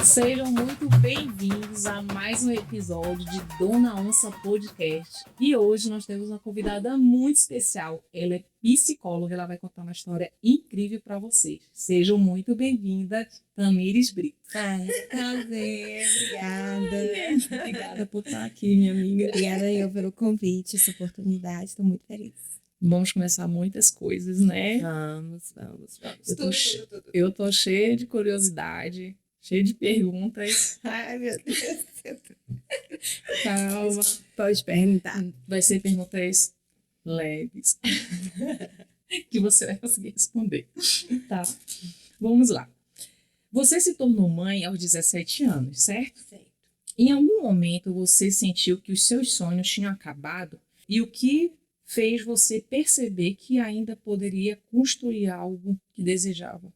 Sejam muito bem-vindos a mais um episódio de Dona Onça Podcast. E hoje nós temos uma convidada muito especial. Ela é psicóloga, ela vai contar uma história incrível para vocês. Sejam muito bem-vindas, Tamires Brito. Prazer, obrigada. Obrigada por estar aqui, minha amiga. Obrigada eu pelo convite, essa oportunidade, estou muito feliz. Vamos começar muitas coisas, né? Vamos. Eu tô cheia de curiosidade, cheia de perguntas. Ai, meu Deus. Calma. Pode perguntar. Vai ser perguntas leves que você vai conseguir responder. Tá. Vamos lá. Você se tornou mãe aos 17 anos, certo? Certo. Em algum momento você sentiu que os seus sonhos tinham acabado? E o que fez você perceber que ainda poderia construir algo que desejava?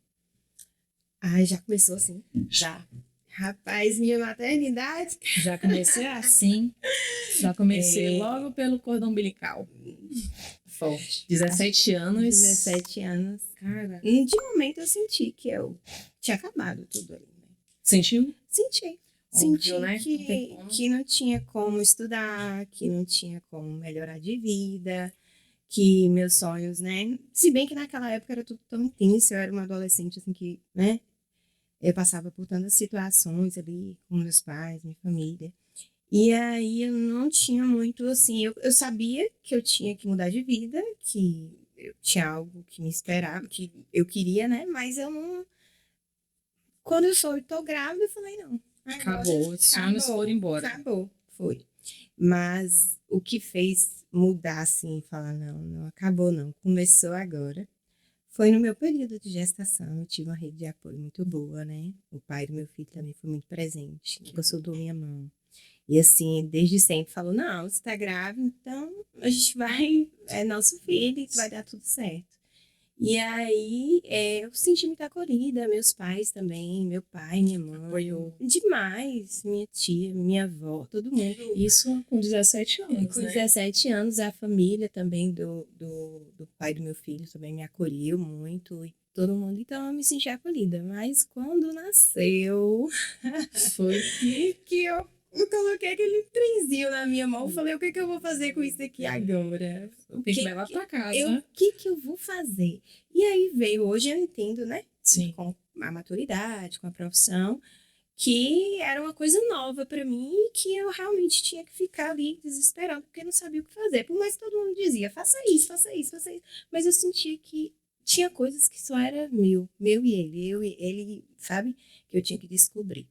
Ai, já começou assim? Já. Rapaz, minha maternidade. Já comecei assim. Já comecei logo pelo cordão umbilical. Forte. 17 anos. 17 anos. Cara. De momento eu senti que eu tinha acabado tudo ali. Né? Sentiu? Senti. Óbvio, Senti né? que não tinha como estudar, que não tinha como melhorar de vida, que meus sonhos, né? Se bem que naquela época era tudo tão intenso, eu era uma adolescente, assim, que, né? Eu passava por tantas situações ali com meus pais, minha família. E aí eu não tinha muito, assim, eu sabia que eu tinha que mudar de vida, que eu tinha algo que me esperava, que eu queria, né? Mas eu não... Quando eu soube, tô grávida, eu falei, não. Acabou. Os sonhos foram embora. Acabou, foi. Mas o que fez mudar, assim, falar, não acabou, não. Começou agora. Foi no meu período de gestação, eu tive uma rede de apoio muito boa, né? O pai do meu filho também foi muito presente, consultou minha mãe. E assim, desde sempre falou, não, você tá grávida, então a gente vai, é nosso filho, vai dar tudo certo. E aí, eu senti muita acolhida, meus pais também, meu pai, minha mãe. Apoiou. Demais, minha tia, minha avó, todo mundo. Isso com 17 anos, Com né? 17 anos, a família também do pai do meu filho também me acolheu muito, e todo mundo, então eu me senti acolhida. Mas quando nasceu, foi que eu coloquei aquele trenzinho na minha mão, falei, o que eu vou fazer com isso aqui agora? Tem que levar pra casa. O que eu vou fazer? E aí veio, hoje eu entendo, né? Sim. Com a maturidade, com a profissão, que era uma coisa nova para mim e que eu realmente tinha que ficar ali desesperando, porque não sabia o que fazer. Por mais que todo mundo dizia, faça isso, faça isso, faça isso. Mas eu sentia que tinha coisas que só era meu e ele. Eu e ele, sabe? Que eu tinha que descobrir.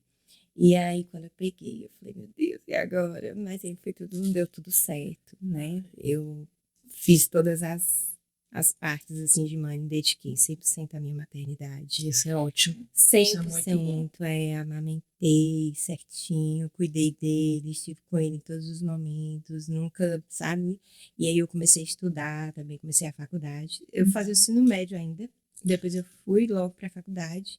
E aí, quando eu peguei, eu falei, meu Deus, e agora? Mas aí foi tudo, deu tudo certo, né? Eu fiz todas as partes, assim, de mãe, me dediquei 100% à minha maternidade. Isso é ótimo. 100%, amamentei certinho, cuidei dele, estive com ele em todos os momentos, nunca, sabe? E aí eu comecei a estudar também, comecei a faculdade. Eu fazia o ensino médio ainda, depois eu fui logo para a faculdade.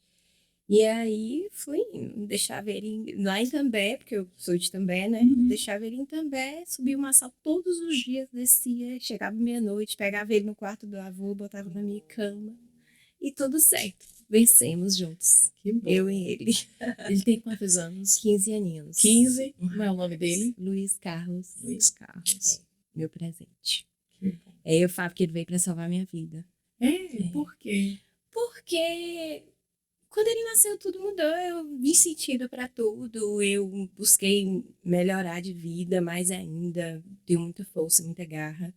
E aí fui, deixava ele lá em També, porque eu sou de També, né? Deixava ele em També, subia uma sala todos os dias, descia, chegava meia-noite, pegava ele no quarto do avô, botava na minha cama. E tudo certo. Vencemos juntos. Que bom. Eu e ele. Ele tem quantos anos? 15 aninhos. 15. Como é o nome dele? Luiz Carlos. Luiz Carlos. Meu presente. Que bom. Eu falo que ele veio para salvar minha vida. Por quê? Porque quando ele nasceu, tudo mudou. Eu vi sentido para tudo. Eu busquei melhorar de vida mais ainda. Tenho muita força, muita garra,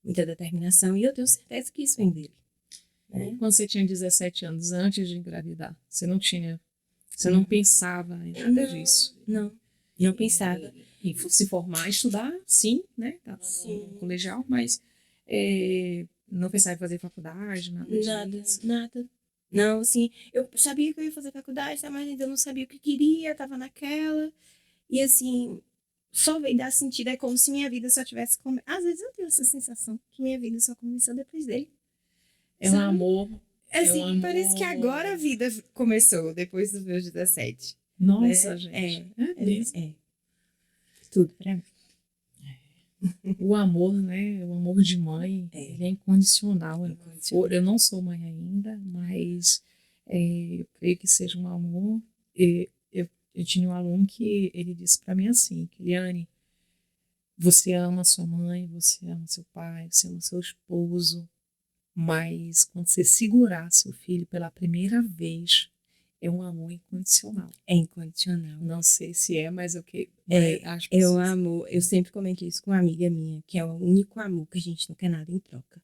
muita determinação. E eu tenho certeza que isso vem dele. Né? Quando você tinha 17 anos, antes de engravidar, você não pensava em nada disso? Não pensava. Em se formar, estudar, sim, né? Tá no colegial, mas não pensava em fazer faculdade, Nada. Não, assim, eu sabia que eu ia fazer faculdade, mas ainda não sabia o que queria, tava naquela. E assim, só veio dar sentido, é como se minha vida só tivesse começado. Às vezes eu tenho essa sensação que minha vida só começou depois dele. É um amor. Assim, parece que agora a vida começou, depois dos meus 17. Nossa, gente. É. Tudo pra mim. O amor, né? O amor de mãe, ele é incondicional. Eu não sou mãe ainda, mas eu creio que seja um amor. Eu Eu tinha um aluno que ele disse para mim assim, que Eliane, você ama sua mãe, você ama seu pai, você ama seu esposo, mas quando você segurar seu filho pela primeira vez, é um amor incondicional. É incondicional. Não sei se é, mas o que as É o pessoas... amor. Eu sempre comento isso com uma amiga minha, que é o único amor que a gente não quer nada em troca.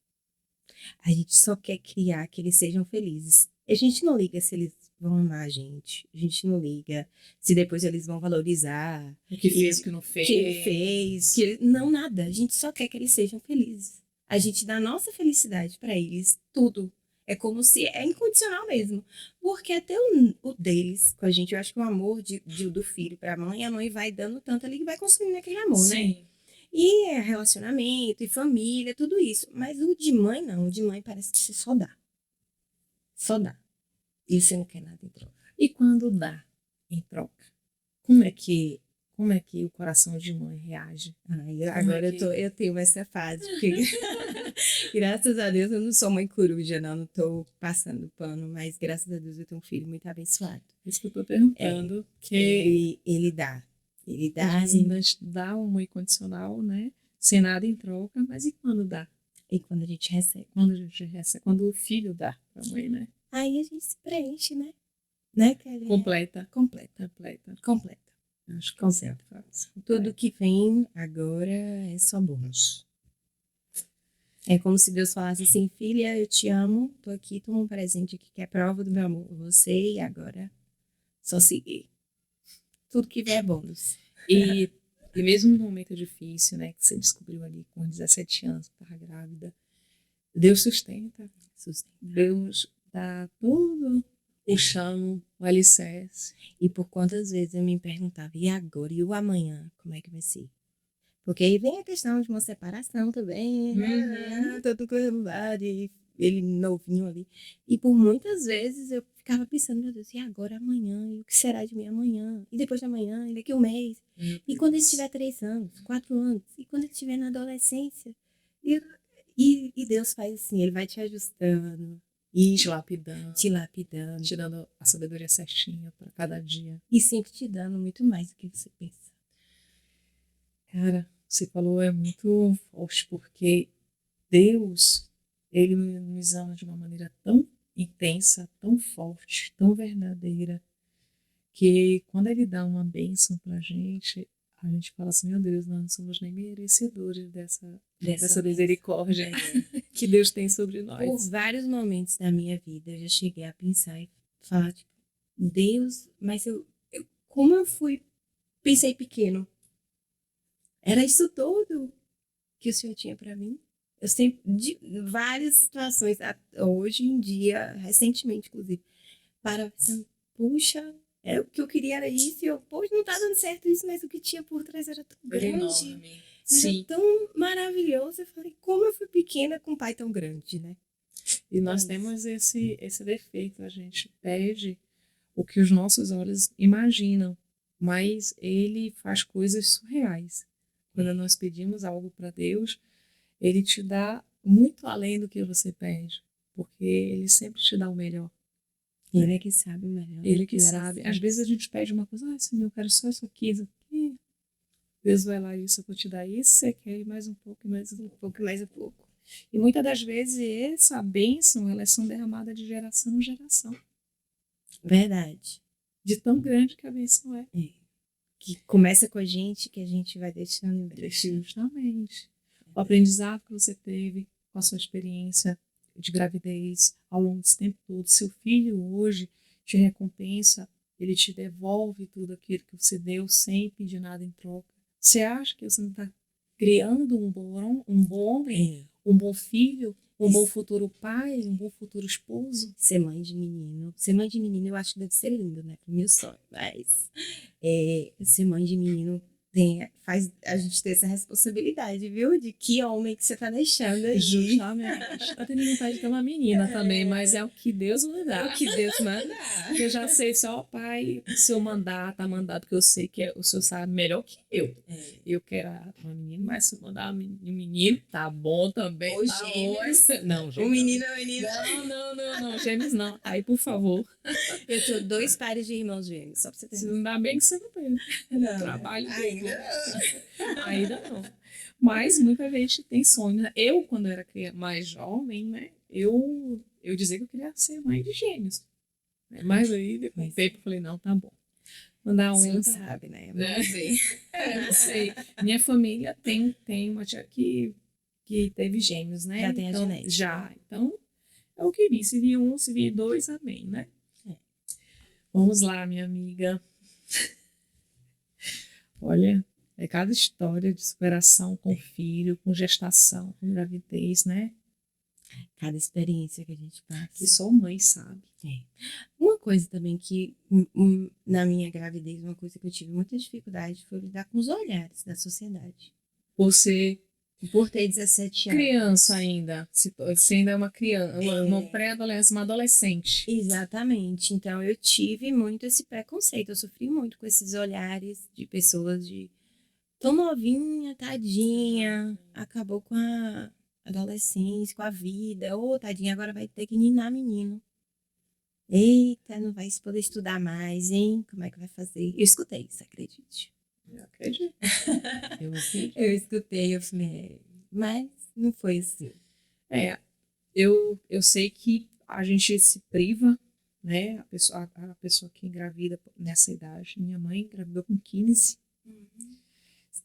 A gente só quer criar que eles sejam felizes. A gente não liga se eles vão amar a gente não liga se depois eles vão valorizar O que fez, o que não fez. que ele fez, não nada. A gente só quer que eles sejam felizes. A gente dá a nossa felicidade para eles, tudo. É como se é incondicional mesmo. Porque até o deles com a gente, eu acho que o amor do filho para a mãe vai dando tanto ali que vai construindo aquele amor, né? Sim. E é relacionamento, e família, tudo isso. Mas o de mãe, não. O de mãe parece que você só dá. Só dá. E você não quer nada em troca. E quando dá em troca? Como é que o coração de mãe reage? Ai, agora eu tenho essa fase, porque graças a Deus eu não sou mãe coruja, não tô passando pano, mas graças a Deus eu tenho um filho muito abençoado. Isso que eu tô perguntando. Que Ele dá. Ele dá. às vezes dá um amor incondicional, né? Sem nada em troca, mas e quando dá? E quando a gente recebe? Quando a gente recebe, quando o filho dá pra mãe, né? Aí a gente se preenche, né? Né, Kelly? Completa. Completa. Acho que Completa. Tudo que vem agora é só bônus. É como se Deus falasse assim, filha, eu te amo, tô aqui, toma um presente aqui que é prova do meu amor por você e agora só seguir. Tudo que vier é bônus. E mesmo no momento difícil, né, que você descobriu ali com 17 anos, que estava grávida, Deus sustenta. Deus dá tudo o chão, o alicerce. E por quantas vezes eu me perguntava, e agora? E o amanhã? Como é que vai ser? Porque aí vem a questão de uma separação também, né? Todo coisa de ele novinho ali. E por muitas vezes eu ficava pensando, meu Deus, e agora amanhã? E o que será de mim amanhã? E depois de amanhã? E daqui a um mês? E quando ele tiver 3 anos, 4 anos? E quando ele estiver na adolescência? E Deus faz assim, ele vai te ajustando. E Te lapidando. Te dando a sabedoria certinha para cada dia. E sempre te dando muito mais do que você pensa. Cara, você falou é muito forte, porque Deus, ele nos ama de uma maneira tão intensa, tão forte, tão verdadeira, que quando ele dá uma bênção pra gente, a gente fala assim, meu Deus, nós não somos nem merecedores dessa misericórdia que Deus tem sobre nós. Por vários momentos da minha vida, eu já cheguei a pensar e falar, tipo, Deus, mas como eu pensei pequeno. Era isso tudo que o Senhor tinha para mim. Eu sempre, de várias situações, hoje em dia, recentemente, inclusive, para pensando, puxa, o que eu queria era isso, e eu, poxa, não tá dando certo isso, mas o que tinha por trás era tão grande. Era tão maravilhoso. Eu falei, como eu fui pequena com um pai tão grande, né? E nós temos esse defeito, a gente pede o que os nossos olhos imaginam, mas ele faz coisas surreais. Quando nós pedimos algo para Deus, ele te dá muito além do que você pede, porque ele sempre te dá o melhor. Ele é que sabe o melhor. Ele que sabe. Às vezes a gente pede uma coisa, Senhor, eu quero só isso aqui, isso aqui. Deus vai lá, isso eu vou te dar isso, você quer ir mais um pouco, mais um pouco, mais um pouco. E muitas das vezes essa bênção, elas são derramadas de geração em geração. Verdade. De tão grande que a bênção é. Que começa com a gente, que a gente vai deixando. Justamente. O aprendizado que você teve com a sua experiência de gravidez ao longo desse tempo todo, seu filho hoje te recompensa, ele te devolve tudo aquilo que você deu sem pedir nada em troca. Você acha que você não está criando um bom homem, um bom filho, um bom futuro pai, um bom futuro esposo? Ser mãe de menino. Ser mãe de menino eu acho que deve ser lindo, né? Pro meu sonho. Mas ser mãe de menino faz a gente ter essa responsabilidade, viu? De que homem que você tá deixando aí. Justamente. Eu tenho vontade de ter uma menina também, mas é o que Deus É mandar. o que Deus mandar. Eu já sei só, pai, se eu mandar, tá mandado, porque eu sei que o senhor sabe melhor que eu. Eu quero uma menina, mas se eu mandar um menino, tá bom também. Ou Tá gêmeos. bom. Não, Um gêmeos. menino e uma menina. Não, gêmeos não. Aí, por favor. Eu tenho 2 pares de irmãos gêmeos, só pra você ter noção. Ainda bem que você não tem Não, trabalho. ainda não. Ainda não. Mas muita gente tem sonho, né? Eu, quando era mais jovem, né? Eu dizia que eu queria ser mãe de gêmeos. Né? Mas aí, depois de um tempo, eu falei, não, tá bom. Mandar um Você não enter. sabe, né? Vamos ver. Não sei. Minha família tem uma tia que teve gêmeos, né? Já tem a então, genética. Já. Então, é o que vi. Se vir um, se vir dois, amém, né? É. Vamos lá, minha amiga. Olha, é cada história de superação com filho, com gestação, com gravidez, né? Cada experiência que a gente passa. Que só mãe sabe. Uma coisa também que, na minha gravidez, uma coisa que eu tive muita dificuldade foi lidar com os olhares da sociedade. Você, Por ter 17 anos. criança ainda, você ainda é uma criança, uma pré-adolescente, uma adolescente. Exatamente. Então, eu tive muito esse preconceito. Eu sofri muito com esses olhares de pessoas de tão novinha, tadinha, acabou com a adolescência, com a vida. Ô, tadinha, agora vai ter que ninar menino. Eita, não vai poder estudar mais, hein? Como é que vai fazer? Eu escutei isso, acredite. Eu acredito. Eu acredito. Eu escutei, eu falei, mas não foi assim. Eu sei que a gente se priva, né? A pessoa que engravida nessa idade. Minha mãe engravidou com 15.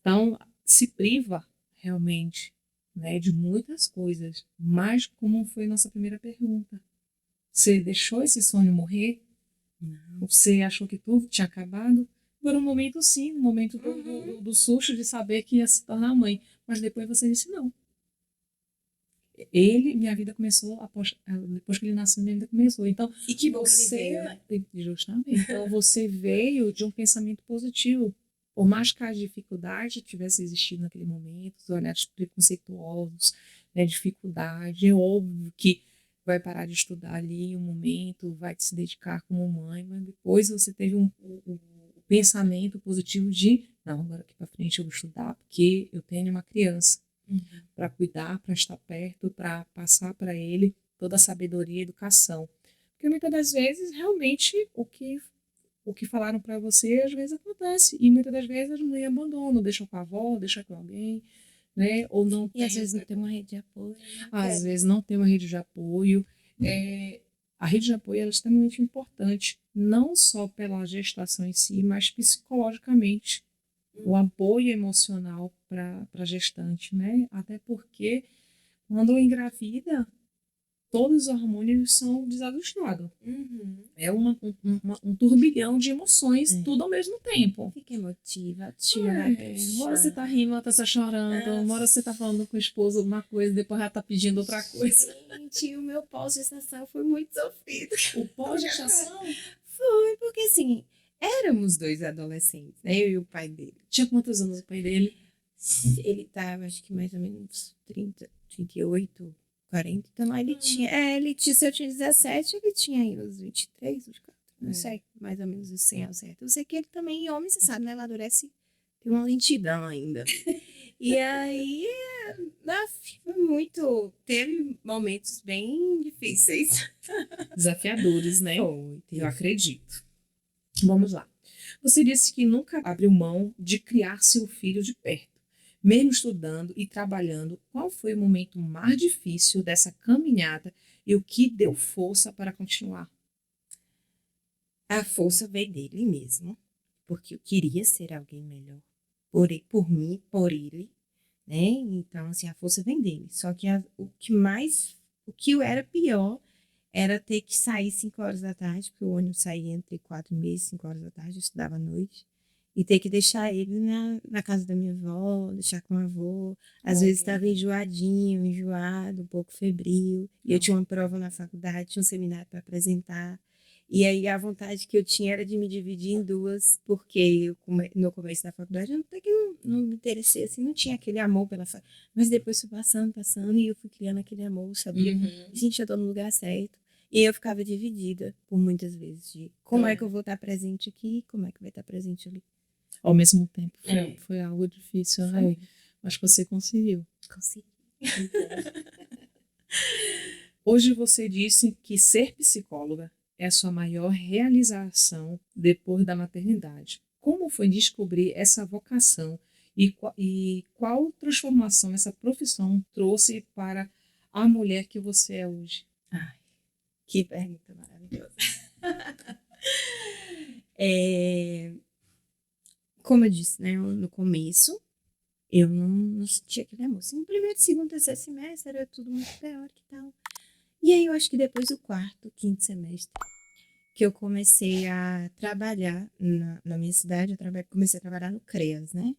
Então, se priva realmente, né, de muitas coisas. Mas, como foi nossa primeira pergunta, você deixou esse sonho morrer? Não. Você achou que tudo tinha acabado? Por um momento, sim, no momento do susto de saber que ia se tornar mãe. Mas depois você disse não. Minha vida começou depois que ele nasceu, minha vida começou. Então, E que bom você, que ele veio, né? justamente. Então, você veio de um pensamento positivo. Por mais que a dificuldade tivesse existido naquele momento, os olhares preconceituosos, né, dificuldade, é óbvio que vai parar de estudar ali em um momento, vai se dedicar como mãe, mas depois você teve um pensamento positivo de, não, agora aqui para frente eu vou estudar, porque eu tenho uma criança para cuidar, para estar perto, para passar para ele toda a sabedoria e educação. Porque muitas das vezes, realmente, o que falaram para você, às vezes acontece. E muitas das vezes as mães abandonam, deixam com a avó, deixam com alguém, né? Ou não E às vezes não tem uma rede de apoio. Né? Às vezes não tem uma rede de apoio. A rede de apoio é extremamente importante, não só pela gestação em si, mas psicologicamente. O apoio emocional para a gestante, né? Até porque quando engravida, todos os hormônios são desajustados. É um turbilhão de emoções, tudo ao mesmo tempo. Fica emotiva, Uma hora você tá rindo, uma hora tá chorando, uma hora você tá falando com o esposo alguma coisa, depois ela tá pedindo outra coisa. Gente, o meu pós-gestação foi muito sofrido. O pós-gestação? Foi, porque assim, éramos 2 adolescentes, né? Eu e o pai dele. Tinha quantos anos o pai dele? Ele tava, acho que mais ou menos 30, 38, 40. Então, ele tinha, se eu tinha 17, ele tinha aí uns 23, 24. Não sei, mais ou menos assim ao certo. Eu sei que ele também, homem, você sabe, né? Ela adolesce, tem uma lentidão ainda. E aí, foi muito. Teve momentos bem difíceis. Desafiadores, né? Foi. Eu acredito. Vamos lá. Você disse que nunca abriu mão de criar seu filho de perto. Mesmo estudando e trabalhando, qual foi o momento mais difícil dessa caminhada e o que deu força para continuar? A força veio dele mesmo, porque eu queria ser alguém melhor. Por mim, por ele, né? Então, assim, a força vem dele. Só que o que era pior era ter que sair 5 horas da tarde, porque o ônibus saía entre 4h30 e 5 horas da tarde, eu estudava à noite, e ter que deixar ele na casa da minha avó, deixar com a avó. Às vezes estava enjoado, um pouco febril, e eu tinha uma prova na faculdade, tinha um seminário para apresentar. E aí a vontade que eu tinha era de me dividir em duas, porque no começo da faculdade eu até que não me interessei, assim, não tinha aquele amor pela faculdade. Mas depois foi passando, e eu fui criando aquele amor, sabia? Gente, eu tô no lugar certo. E eu ficava dividida por muitas vezes, de como é que eu vou estar presente aqui, como é que vai estar presente ali. Ao mesmo tempo, foi algo difícil, né? Mas você conseguiu. Consegui. Hoje você disse que ser psicóloga é a sua maior realização depois da maternidade. Como foi descobrir essa vocação e qual transformação essa profissão trouxe para a mulher que você é hoje? Ai, que pergunta maravilhosa. É, como eu disse, né, no começo, eu não sentia aquele amor. Assim, no primeiro, segundo, terceiro semestre era tudo muito teórico e tal. E aí eu acho que depois do quarto, quinto semestre, que eu comecei a trabalhar na minha cidade, comecei a trabalhar no CREAS, né?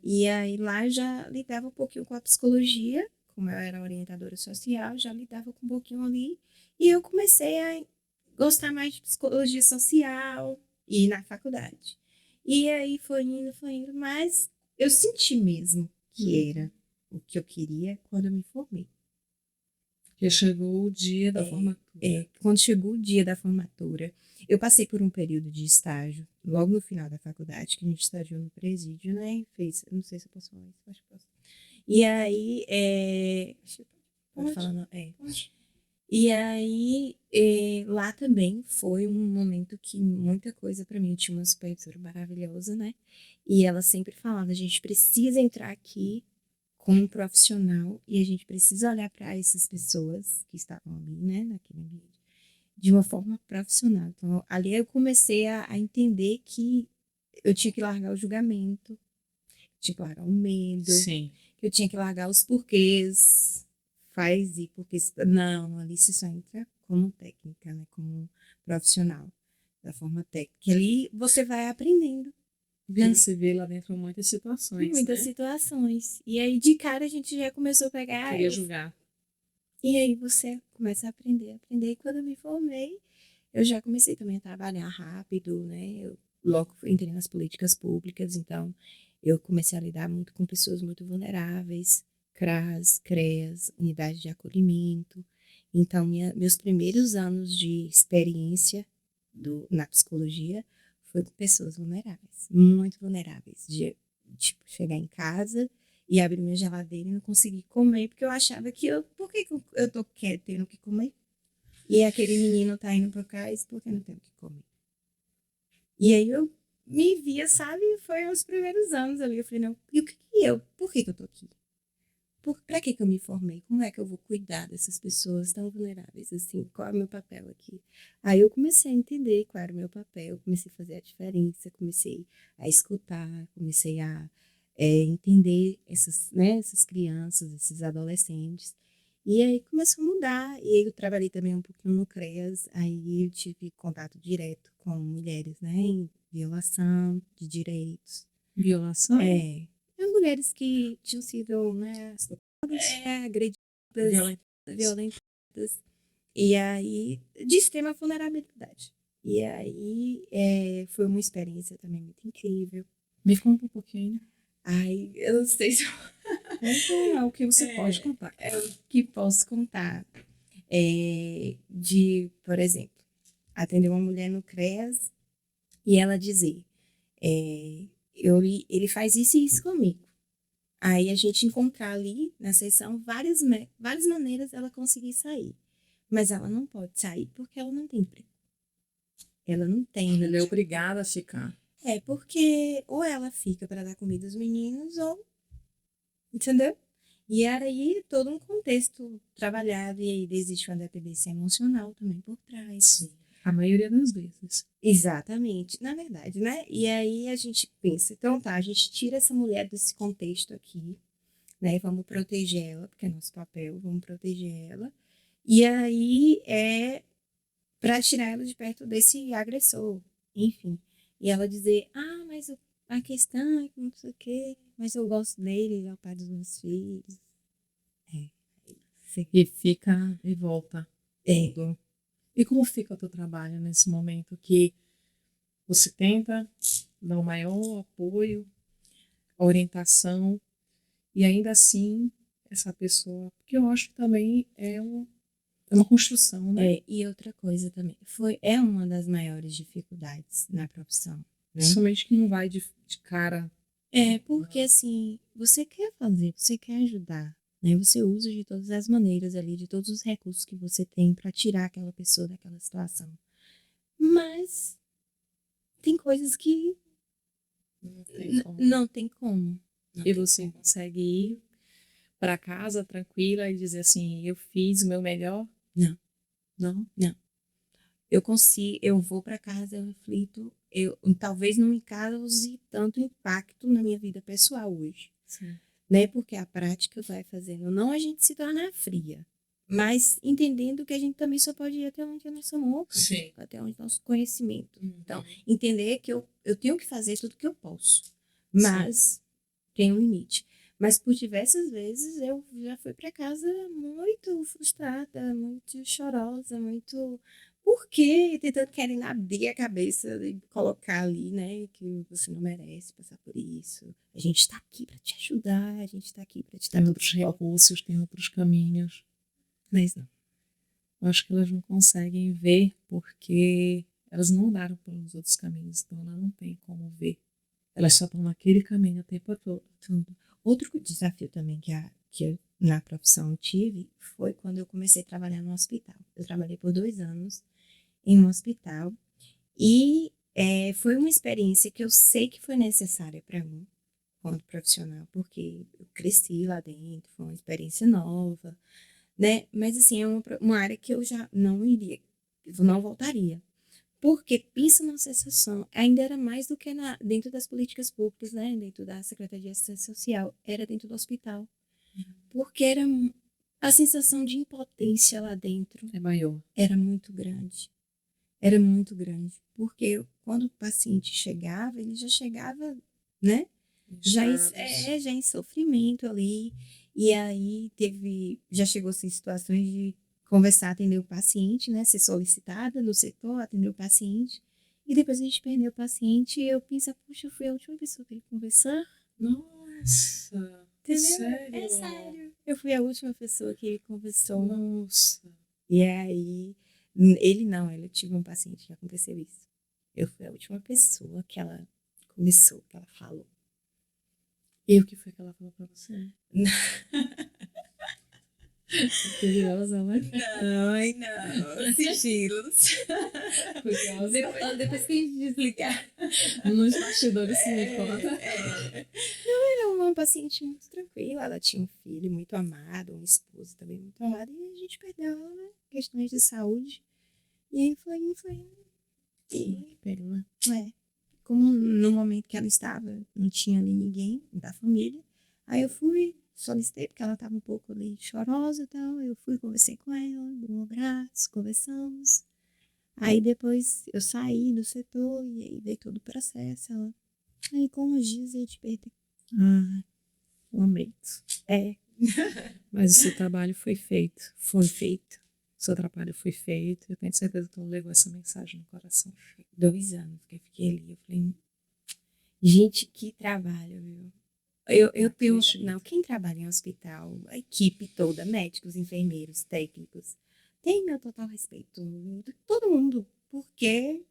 E aí lá eu já lidava um pouquinho com a psicologia, como eu era orientadora social, já lidava com um pouquinho ali. E eu comecei a gostar mais de psicologia social e na faculdade. E aí foi indo, mas eu senti mesmo que era o que eu queria quando eu me formei. Que chegou o dia da formatura. Quando chegou o dia da formatura, eu passei por um período de estágio, logo no final da faculdade, que a gente estagiou no presídio, né? Não sei se eu posso falar isso, acho que posso. E aí, pode falar, não? E aí, lá também foi um momento que muita coisa para mim. Eu tinha uma supervisora maravilhosa, né? E ela sempre falava, a gente precisa entrar aqui como um profissional e a gente precisa olhar para essas pessoas que estavam ali, né, naquele ambiente, de uma forma profissional. Então, ali eu comecei a entender que eu tinha que largar o julgamento, tinha que largar o medo, Sim. que eu tinha que largar os porquês, faz e porquês. Não, ali você só entra como técnica, né, como profissional, da forma técnica. E ali você vai aprendendo. Porque você vê lá dentro muitas situações, Muitas né? situações. E aí, de cara, a gente já começou a pegar. Queria julgar. E aí você começa a aprender. E quando eu me formei, eu já comecei também a trabalhar rápido, né? Eu logo entrei nas políticas públicas, então eu comecei a lidar muito com pessoas muito vulneráveis, CRAS, CREAS, unidade de acolhimento. Então, meus primeiros anos de experiência na psicologia foi com pessoas vulneráveis, muito vulneráveis, de tipo, chegar em casa e abrir minha geladeira e não conseguir comer, porque eu achava que por que eu tô tendo que comer? E aquele menino tá indo pro cais, por que eu não tenho que comer? E aí eu me via, sabe, foi os primeiros anos ali, eu falei, não, e o que por que eu tô aqui? Pra que eu me formei? Como é que eu vou cuidar dessas pessoas tão vulneráveis assim? Qual é o meu papel aqui? Aí eu comecei a entender qual era o meu papel, comecei a fazer a diferença, comecei a escutar, comecei a entender essas crianças, esses adolescentes. E aí começou a mudar. E aí eu trabalhei também um pouquinho no CREAS, aí eu tive contato direto com mulheres, né, em violação de direitos. Violação? Mulheres que tinham sido, né, agredidas, violentadas, e aí, de extrema vulnerabilidade. E aí, foi uma experiência também muito incrível. Me conta um pouquinho. Ai, eu não sei se O que você pode contar. o que posso contar. Por exemplo, atender uma mulher no CREAS e ela dizer, ele faz isso e isso comigo. Aí a gente encontrar ali na sessão várias maneiras dela conseguir sair. Mas ela não pode sair porque ela não tem emprego. Ela não tem. Ela é obrigada a ficar. Porque ou ela fica para dar comida aos meninos ou. Entendeu? E era aí todo um contexto trabalhado e aí existe uma dependência emocional também por trás. Sim. A maioria das vezes. Exatamente, na verdade, né? E aí a gente pensa, então tá, a gente tira essa mulher desse contexto aqui, né? Vamos proteger ela, porque é nosso papel, vamos proteger ela. E aí para tirar ela de perto desse agressor, enfim. E ela dizer, mas a questão é que não sei o quê, mas eu gosto dele, ele é o pai dos meus filhos. E fica e volta. É. E como fica o teu trabalho nesse momento que você tenta dar o maior apoio, orientação, e ainda assim essa pessoa, porque eu acho que também é uma construção, né? E outra coisa também, é uma das maiores dificuldades na profissão, né? Principalmente que não vai de cara. Porque assim, você quer fazer, você quer ajudar, né? Você usa de todas as maneiras ali, de todos os recursos que você tem para tirar aquela pessoa daquela situação. Mas tem coisas que Não tem como. não tem como. E você consegue ir para casa tranquila e dizer assim, eu fiz o meu melhor? Não. Não? Eu vou para casa, eu reflito, talvez não me cause tanto impacto na minha vida pessoal hoje, Sim. né? Porque a prática vai fazendo, não a gente se tornar fria, mas entendendo que a gente também só pode ir até onde a nossa mão, Sim. até onde nosso conhecimento. Uhum. Então, entender que eu tenho que fazer tudo que eu posso, mas tem um limite. Mas por diversas vezes eu já fui para casa muito frustrada, muito chorosa, muito. Por quê? Tentando querendo abrir a cabeça e colocar ali, né, que você não merece passar por isso. A gente está aqui para te ajudar, a gente está aqui para te dar Tem outros recursos, tem outros caminhos. Mas não. Eu acho que elas não conseguem ver porque elas não andaram pelos outros caminhos, então elas não têm como ver. Elas só estão naquele caminho o tempo todo. Outro desafio também que eu, na profissão tive foi quando eu comecei a trabalhar no hospital. Eu trabalhei por 2 anos em um hospital e foi uma experiência que eu sei que foi necessária para mim, quanto profissional, porque eu cresci lá dentro, foi uma experiência nova, né? Mas assim, é uma área que eu já não iria, eu não voltaria. Porque pensa na sensação, ainda era mais do que dentro das políticas públicas, né? Dentro da Secretaria de Assistência Social, era dentro do hospital. Porque era a sensação de impotência lá dentro. É maior. Era muito grande. Era muito grande. Porque quando o paciente chegava, ele já chegava, né? Já em sofrimento ali. E aí já chegou assim, situações de conversar, atender o paciente, né? Ser solicitada no setor, atender o paciente. E depois a gente perdeu o paciente e eu penso, puxa, eu fui a última pessoa para ele conversar. Nossa! Entendeu? Sério? É sério. Eu fui a última pessoa que ele conversou. Nossa! E aí, ele tive um paciente que aconteceu isso. Eu fui a última pessoa que ela começou, que ela falou. E o que foi que ela falou pra você? Curiosa, né? Não. Sigilos. Curiosa. Depois que a gente desligar. Nos bastidores se me conta. Era uma paciente muito tranquila. Ela tinha um filho muito amado, um esposo também muito amado. E a gente perdeu ela, né? Questões de saúde. E aí foi. Que pena. Como no momento que ela estava, não tinha ali ninguém da família. Aí eu fui, solicitei, porque ela estava um pouco ali chorosa e tal. Eu fui, conversei com ela, dei um abraço, conversamos. Aí depois eu saí do setor e aí veio todo o processo. Aí com os dias a gente perdeu. Lamento. Mas o seu trabalho foi feito. Foi feito. O seu trabalho foi feito. Eu tenho certeza que tu levou essa mensagem no coração. 2 anos que eu fiquei ali. Eu falei, gente, que trabalho, viu? Eu tenho. Não, quem trabalha em hospital, a equipe toda, médicos, enfermeiros, técnicos, tem meu total respeito. Todo mundo. Porque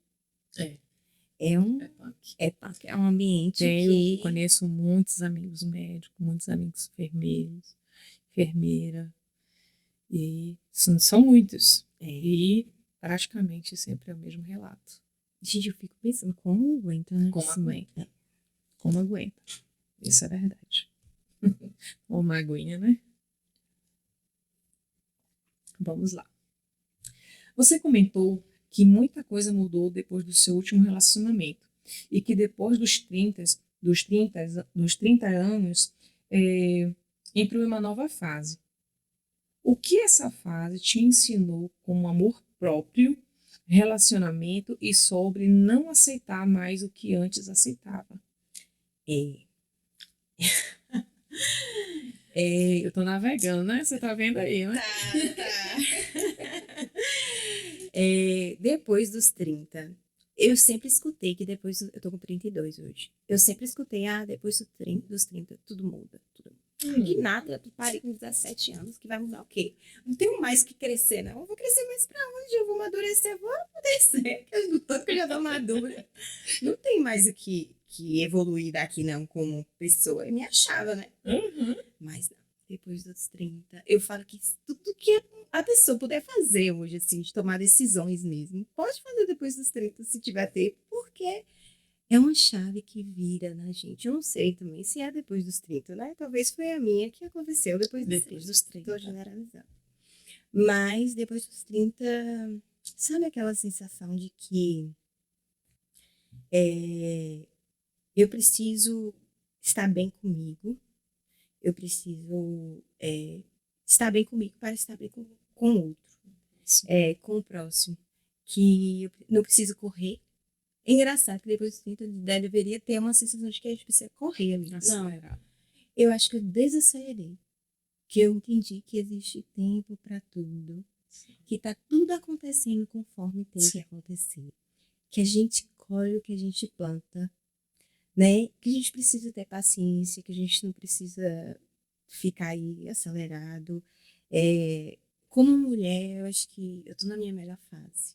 é um ambiente Eu conheço muitos amigos médicos, muitos amigos enfermeiros, enfermeira. E são muitos. E praticamente sempre é o mesmo relato. Gente, eu fico pensando, como aguenta, né? Como aguenta. Isso é verdade. Uma aguinha, né? Vamos lá. Você comentou que muita coisa mudou depois do seu último relacionamento e que depois dos 30 anos entrou em uma nova fase. O que essa fase te ensinou como amor próprio, relacionamento e sobre não aceitar mais o que antes aceitava? Eu tô navegando, né? Você tá vendo aí, né? Tá. Depois dos 30, eu sempre escutei que depois, eu tô com 32 hoje, eu sempre escutei, depois dos 30 tudo muda, tudo muda. E nada, eu parei com 17 anos, que vai mudar o quê? Não tenho mais que crescer, não. Eu vou crescer mais pra onde? Eu vou amadurecer, vou amadurecer, do tanto que eu já tô madura. Não tem mais o que evoluir daqui, não, como pessoa. Eu me achava, né? Uhum. Mas não, depois dos 30, eu falo que tudo que a pessoa puder fazer hoje, assim, de tomar decisões mesmo, pode fazer depois dos 30, se tiver tempo, porque é uma chave que vira na gente. Eu não sei também se é depois dos 30, né? Talvez foi a minha que aconteceu depois dos 30. Tô generalizando. Mas depois dos 30, sabe aquela sensação de que eu preciso estar bem comigo, eu preciso estar bem comigo para estar bem com o outro, com o próximo, que eu não preciso correr. É engraçado que depois dos 30 deveria ter uma sensação de que a gente precisa correr ali. Não, eu acho que eu desacelerei, que eu entendi que existe tempo para tudo, que tá tudo acontecendo conforme tem que acontecer, que a gente colhe o que a gente planta, né? Que a gente precisa ter paciência, que a gente não precisa ficar aí acelerado. Como mulher, eu acho que eu tô na minha melhor fase.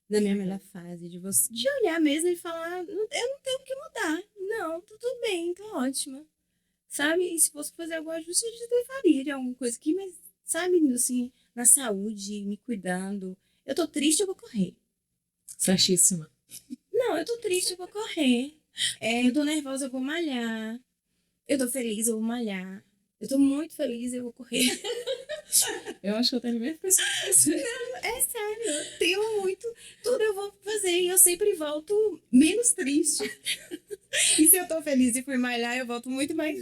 Na minha melhor fase, de olhar mesmo e falar, eu não tenho o que mudar. Não, tudo bem, tô ótima. Sabe? E se fosse fazer algum ajuste, eu já faria de alguma coisa aqui, mas, sabe, assim, na saúde, me cuidando. Eu tô triste, eu vou correr. Certíssima. Não, eu tô triste, eu vou correr. Eu tô nervosa, eu vou malhar. Eu tô feliz, eu vou malhar. Eu tô muito feliz, eu vou correr. Eu acho que eu tenho mesmo pensado. É sério, eu tenho muito. Tudo eu vou fazer e eu sempre volto menos triste. E se eu tô feliz e fui malhar, eu volto muito mais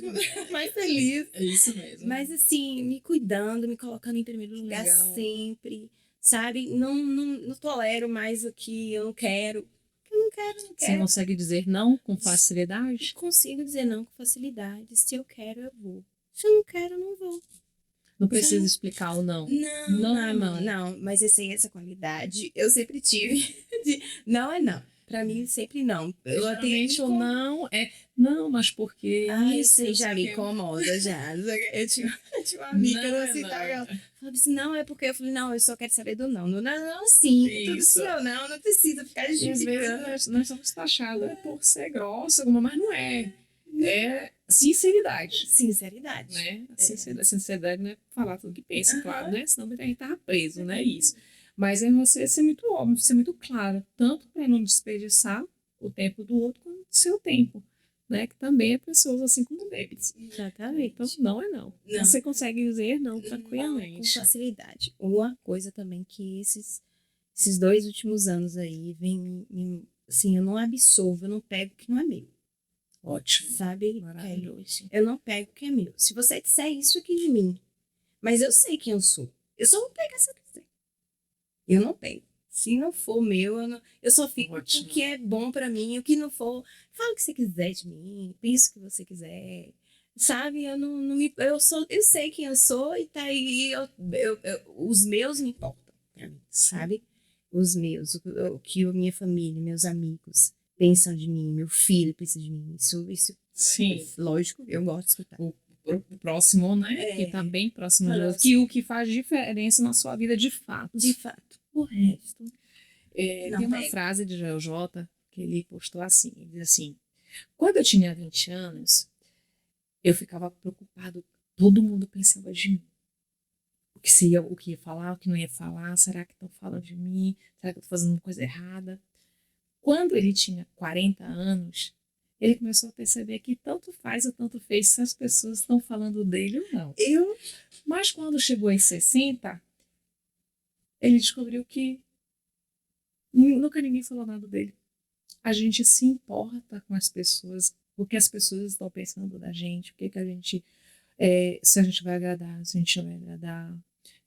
feliz. É isso mesmo. Mas assim, me cuidando, me colocando em primeiro lugar Legal. sempre, sabe? Não tolero mais o que eu não quero. Eu não quero. Você consegue dizer não com facilidade? Consigo dizer não com facilidade. Se eu quero, eu vou. Se eu não quero, eu não vou. Não precisa explicar o não. Não. Mas essa qualidade eu sempre tive. Não é não. Pra mim, sempre não. Geralmente o não é não, mas por quê? Isso já me incomoda, já. Eu tinha uma amiga que era assim, falava assim, não, é porque eu falei, não, eu só quero saber do não. Não, sim, tudo seu não precisa ficar justificando. E às vezes nós somos taxadas por ser grossa, mas não é. É sinceridade. Sinceridade. Né? Sinceridade não é falar tudo que pensa, claro, né? Senão a gente tava preso, né? Isso. Mas é você ser muito óbvio, ser muito claro, tanto para não desperdiçar o tempo do outro, quanto o seu tempo, né? Que também é pessoas assim como deles. Exatamente. Então, não é não. Você consegue dizer não tranquilamente. Com facilidade. Uma coisa também que esses 2 últimos anos aí vem, assim, eu não absorvo, eu não pego o que não é meu. Ótimo. Sabe? Maravilhoso. Eu não pego o que é meu. Se você disser isso aqui de mim, mas eu sei quem eu sou, eu só vou pegar se eu quiser. Eu não pego. Se não for meu, eu só fico com o que é bom pra mim. O que não for, fala o que você quiser de mim, pensa o que você quiser. Sabe? Eu sei quem eu sou e tá aí. Os meus me importam pra mim, sabe? Os meus, o que a minha família, meus amigos pensam de mim, meu filho pensa de mim. Isso sim. Lógico, eu gosto de escutar. O próximo, né? Que tá bem próximo de nós. O que faz diferença na sua vida de fato. De fato. O resto. Tem uma frase de Joel J que ele postou assim, ele diz assim, quando eu tinha 20 anos, eu ficava preocupado, todo mundo pensava de mim. O que ia falar, o que não ia falar, será que estão falando de mim? Será que eu estou fazendo uma coisa errada? Quando ele tinha 40 anos, ele começou a perceber que tanto faz ou tanto fez se as pessoas estão falando dele ou não. Mas quando chegou aos 60, ele descobriu que nunca ninguém falou nada dele. A gente se importa com as pessoas, o que as pessoas estão pensando da gente, o que a gente, se a gente vai agradar, se a gente não vai agradar.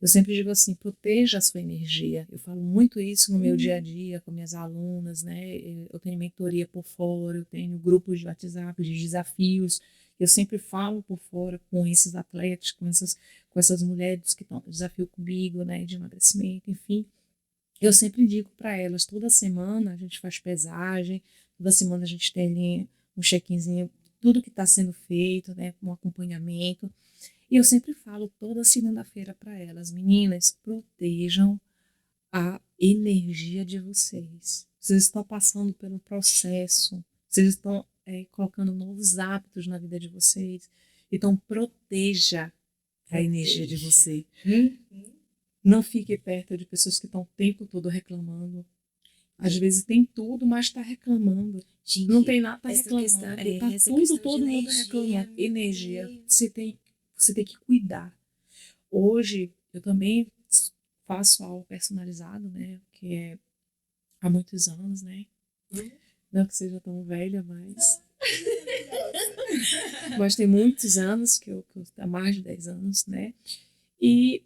Eu sempre digo assim, proteja a sua energia. Eu falo muito isso no meu dia a dia com minhas alunas, né? Eu tenho mentoria por fora, eu tenho grupos de WhatsApp, de desafios. Eu sempre falo por fora com esses atletas, com essas mulheres que estão no desafio comigo, né? De emagrecimento, enfim. Eu sempre digo para elas, toda semana a gente faz pesagem, toda semana a gente tem ali um check-inzinho, tudo que está sendo feito, né, um acompanhamento. E eu sempre falo toda segunda-feira para elas, meninas, protejam a energia de vocês. Vocês estão passando pelo processo, vocês estão colocando novos hábitos na vida de vocês. Então, proteja a energia de você. Não fique perto de pessoas que estão o tempo todo reclamando. Às vezes tem tudo, mas está reclamando. Gente, Não tem nada, está essa reclamando. questão, Tá essa tudo, questão de todo mundo energia, reclamando. meu Energia. Deus. Você tem que cuidar. Hoje, eu também faço aula personalizado, né? Que é há muitos anos, né? Não que seja tão velha, mas tem muitos anos, há mais de 10 anos, né? E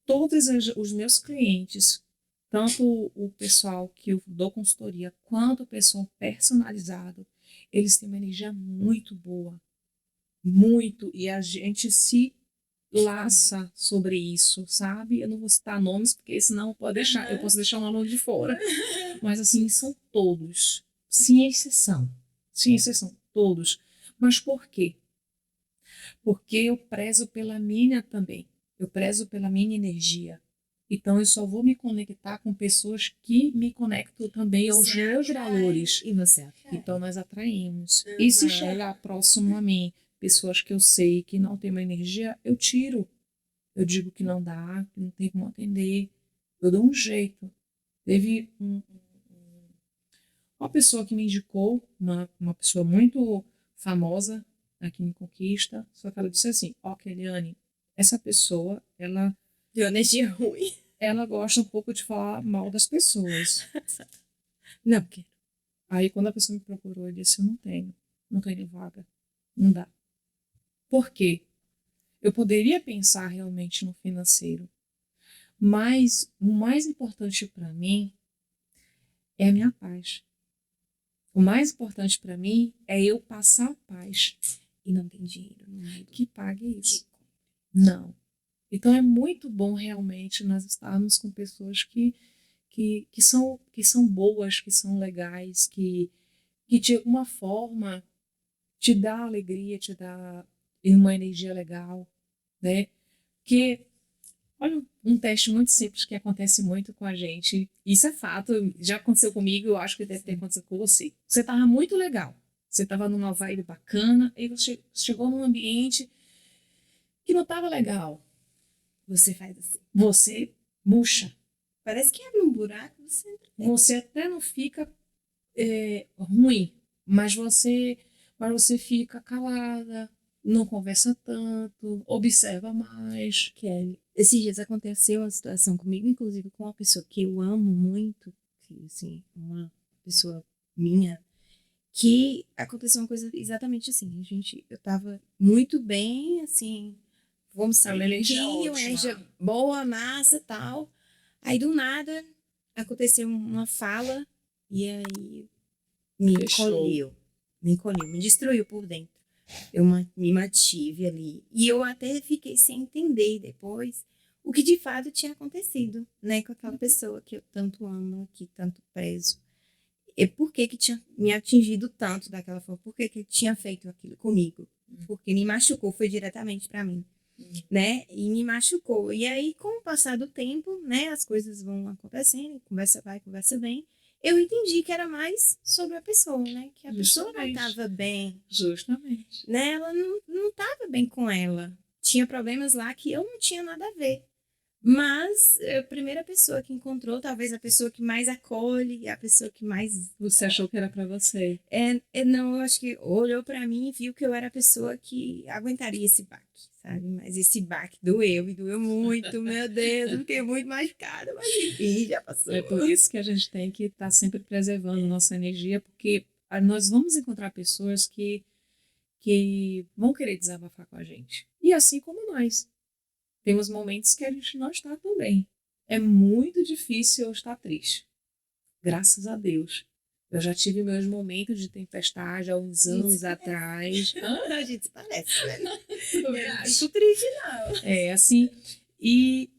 todos os meus clientes, tanto o pessoal que eu dou consultoria, quanto o pessoal personalizado, eles têm uma energia muito boa. Muito. E a gente se laça sobre isso, sabe? Eu não vou citar nomes, porque senão eu posso deixar um aluno de fora. Mas assim, são todos. Sem exceção. Sem exceção. Todos. Mas por quê? Porque eu prezo pela minha também. Eu prezo pela minha energia. Então, eu só vou me conectar com pessoas que me conectam também aos meus valores. E você atrai. Então, nós atraímos. E se chegar próximo a mim, pessoas que eu sei que não têm uma energia, eu tiro. Eu digo que não dá, que não tem como atender. Eu dou um jeito. Teve uma pessoa que me indicou, uma pessoa muito famosa aqui em Conquista, só que ela disse assim, ó, Keliane, essa pessoa, Deu energia ruim. ela gosta um pouco de falar mal das pessoas. Não, porque Aí quando a pessoa me procurou, eu disse, eu não tenho vaga, não dá. Por quê? Eu poderia pensar realmente no financeiro, mas o mais importante para mim é a minha paz. O mais importante para mim é eu passar paz. e não tem dinheiro no mundo. Que pague isso. Não. Então é muito bom realmente nós estarmos com pessoas que são boas, que são legais, que de alguma forma te dá alegria, te dá uma energia legal, né? Que, olha, um teste muito simples que acontece muito com a gente, isso é fato, já aconteceu comigo, eu acho que deve ter acontecido com você. Você estava muito legal, você estava numa vibe bacana, e você chegou num ambiente que não estava legal. Você faz assim. Você murcha. Parece que abre um buraco, você entra. Você até não fica ruim, mas você fica calada, não conversa tanto, observa mais. Kelly, esses dias aconteceu uma situação comigo, inclusive com uma pessoa que eu amo muito, que, assim, uma pessoa minha, que aconteceu uma coisa exatamente assim. Eu tava muito bem, assim, vamos sair Energia aqui, ótima. energia boa, massa, tal. Aí, do nada, aconteceu uma fala e aí me encolheu, me destruiu por dentro. Eu me mantive ali. E eu até fiquei sem entender depois o que de fato tinha acontecido, né, com aquela pessoa que eu tanto amo, que tanto prezo. E por que tinha me atingido tanto daquela forma? Por que tinha feito aquilo comigo? Porque me machucou, foi diretamente para mim, né? E me machucou. E aí, com o passar do tempo, né, as coisas vão acontecendo, conversa vai, conversa vem. Eu entendi que era mais sobre a pessoa, né? Que a pessoa não estava bem. Justamente. Né? Ela não estava bem com ela. Tinha problemas lá que eu não tinha nada a ver. Mas a primeira pessoa que encontrou, talvez a pessoa que mais acolhe, a pessoa que mais... Você achou que era para você? Não, eu acho que olhou para mim e viu que eu era a pessoa que aguentaria esse baque, sabe? Mas esse baque doeu e doeu muito, meu Deus, eu fiquei muito machucada, mas enfim, já passou. É por isso que a gente tem que estar sempre preservando nossa energia, porque nós vamos encontrar pessoas que vão querer desabafar com a gente. E assim como nós. Temos momentos que a gente não está tão bem. É muito difícil eu estar triste. Graças a Deus. Eu já tive meus momentos de tempestade há uns anos atrás. A gente se parece, né? Eu não fico triste, não. assim. E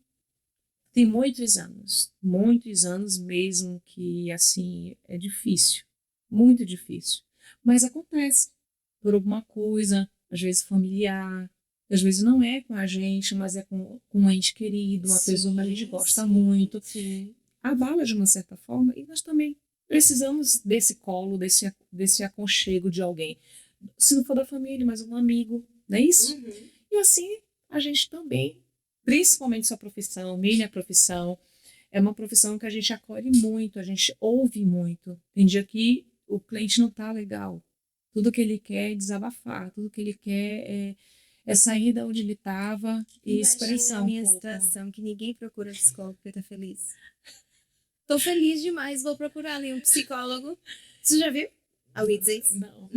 Tem muitos anos mesmo que, assim, é difícil, muito difícil. Mas acontece por alguma coisa, às vezes familiar, às vezes não é com a gente, mas é com um ente querido, uma pessoa que a gente gosta muito. Sim. Abala de uma certa forma e nós também precisamos desse colo, desse aconchego de alguém. Se não for da família, mas um amigo, não é isso? Uhum. E assim, a gente também, principalmente sua profissão, minha profissão, é uma profissão que a gente acolhe muito, a gente ouve muito. Tem dia que o cliente não está legal. Tudo que ele quer é desabafar, tudo que ele quer é sair da onde ele estava e Imagina expressar a um minha pouco. situação, que ninguém procura psicólogo porque tá feliz. Tô feliz demais, vou procurar ali um psicólogo. Você já viu alguém dizer isso? Não.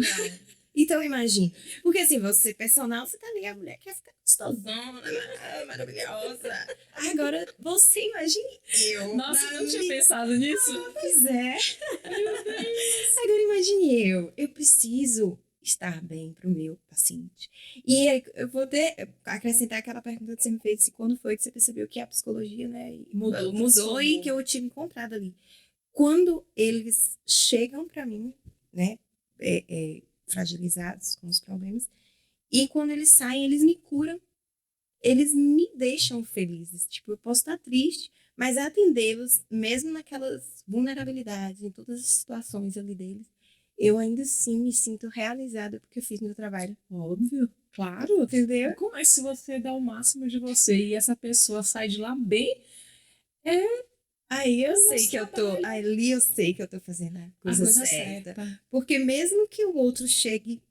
Então imagine. Porque assim, você personal, você tá ali, a mulher quer ficar gostosona, maravilhosa. Agora, você imagine eu. Nossa, eu não tinha pensado nisso. Pois é. Agora imagine eu. Eu preciso estar bem pro meu paciente. E aí, eu vou acrescentar aquela pergunta que você me fez, se quando foi que você percebeu que a psicologia, né, mudou e transformou. que eu tive encontrado ali. Quando eles chegam para mim, né, fragilizados com os problemas, e quando eles saem, eles me curam, eles me deixam felizes. Tipo, eu posso estar triste, mas atendê-los, mesmo naquelas vulnerabilidades, em todas as situações ali deles, eu ainda assim me sinto realizada porque eu fiz meu trabalho. Óbvio, claro. Entendeu? Como é que se você dá o máximo de você e essa pessoa sai de lá bem, Aí eu sei nosso que eu tô, trabalho. ali eu sei que eu tô fazendo a a coisa coisa certa. certa. Porque mesmo que o outro chegue,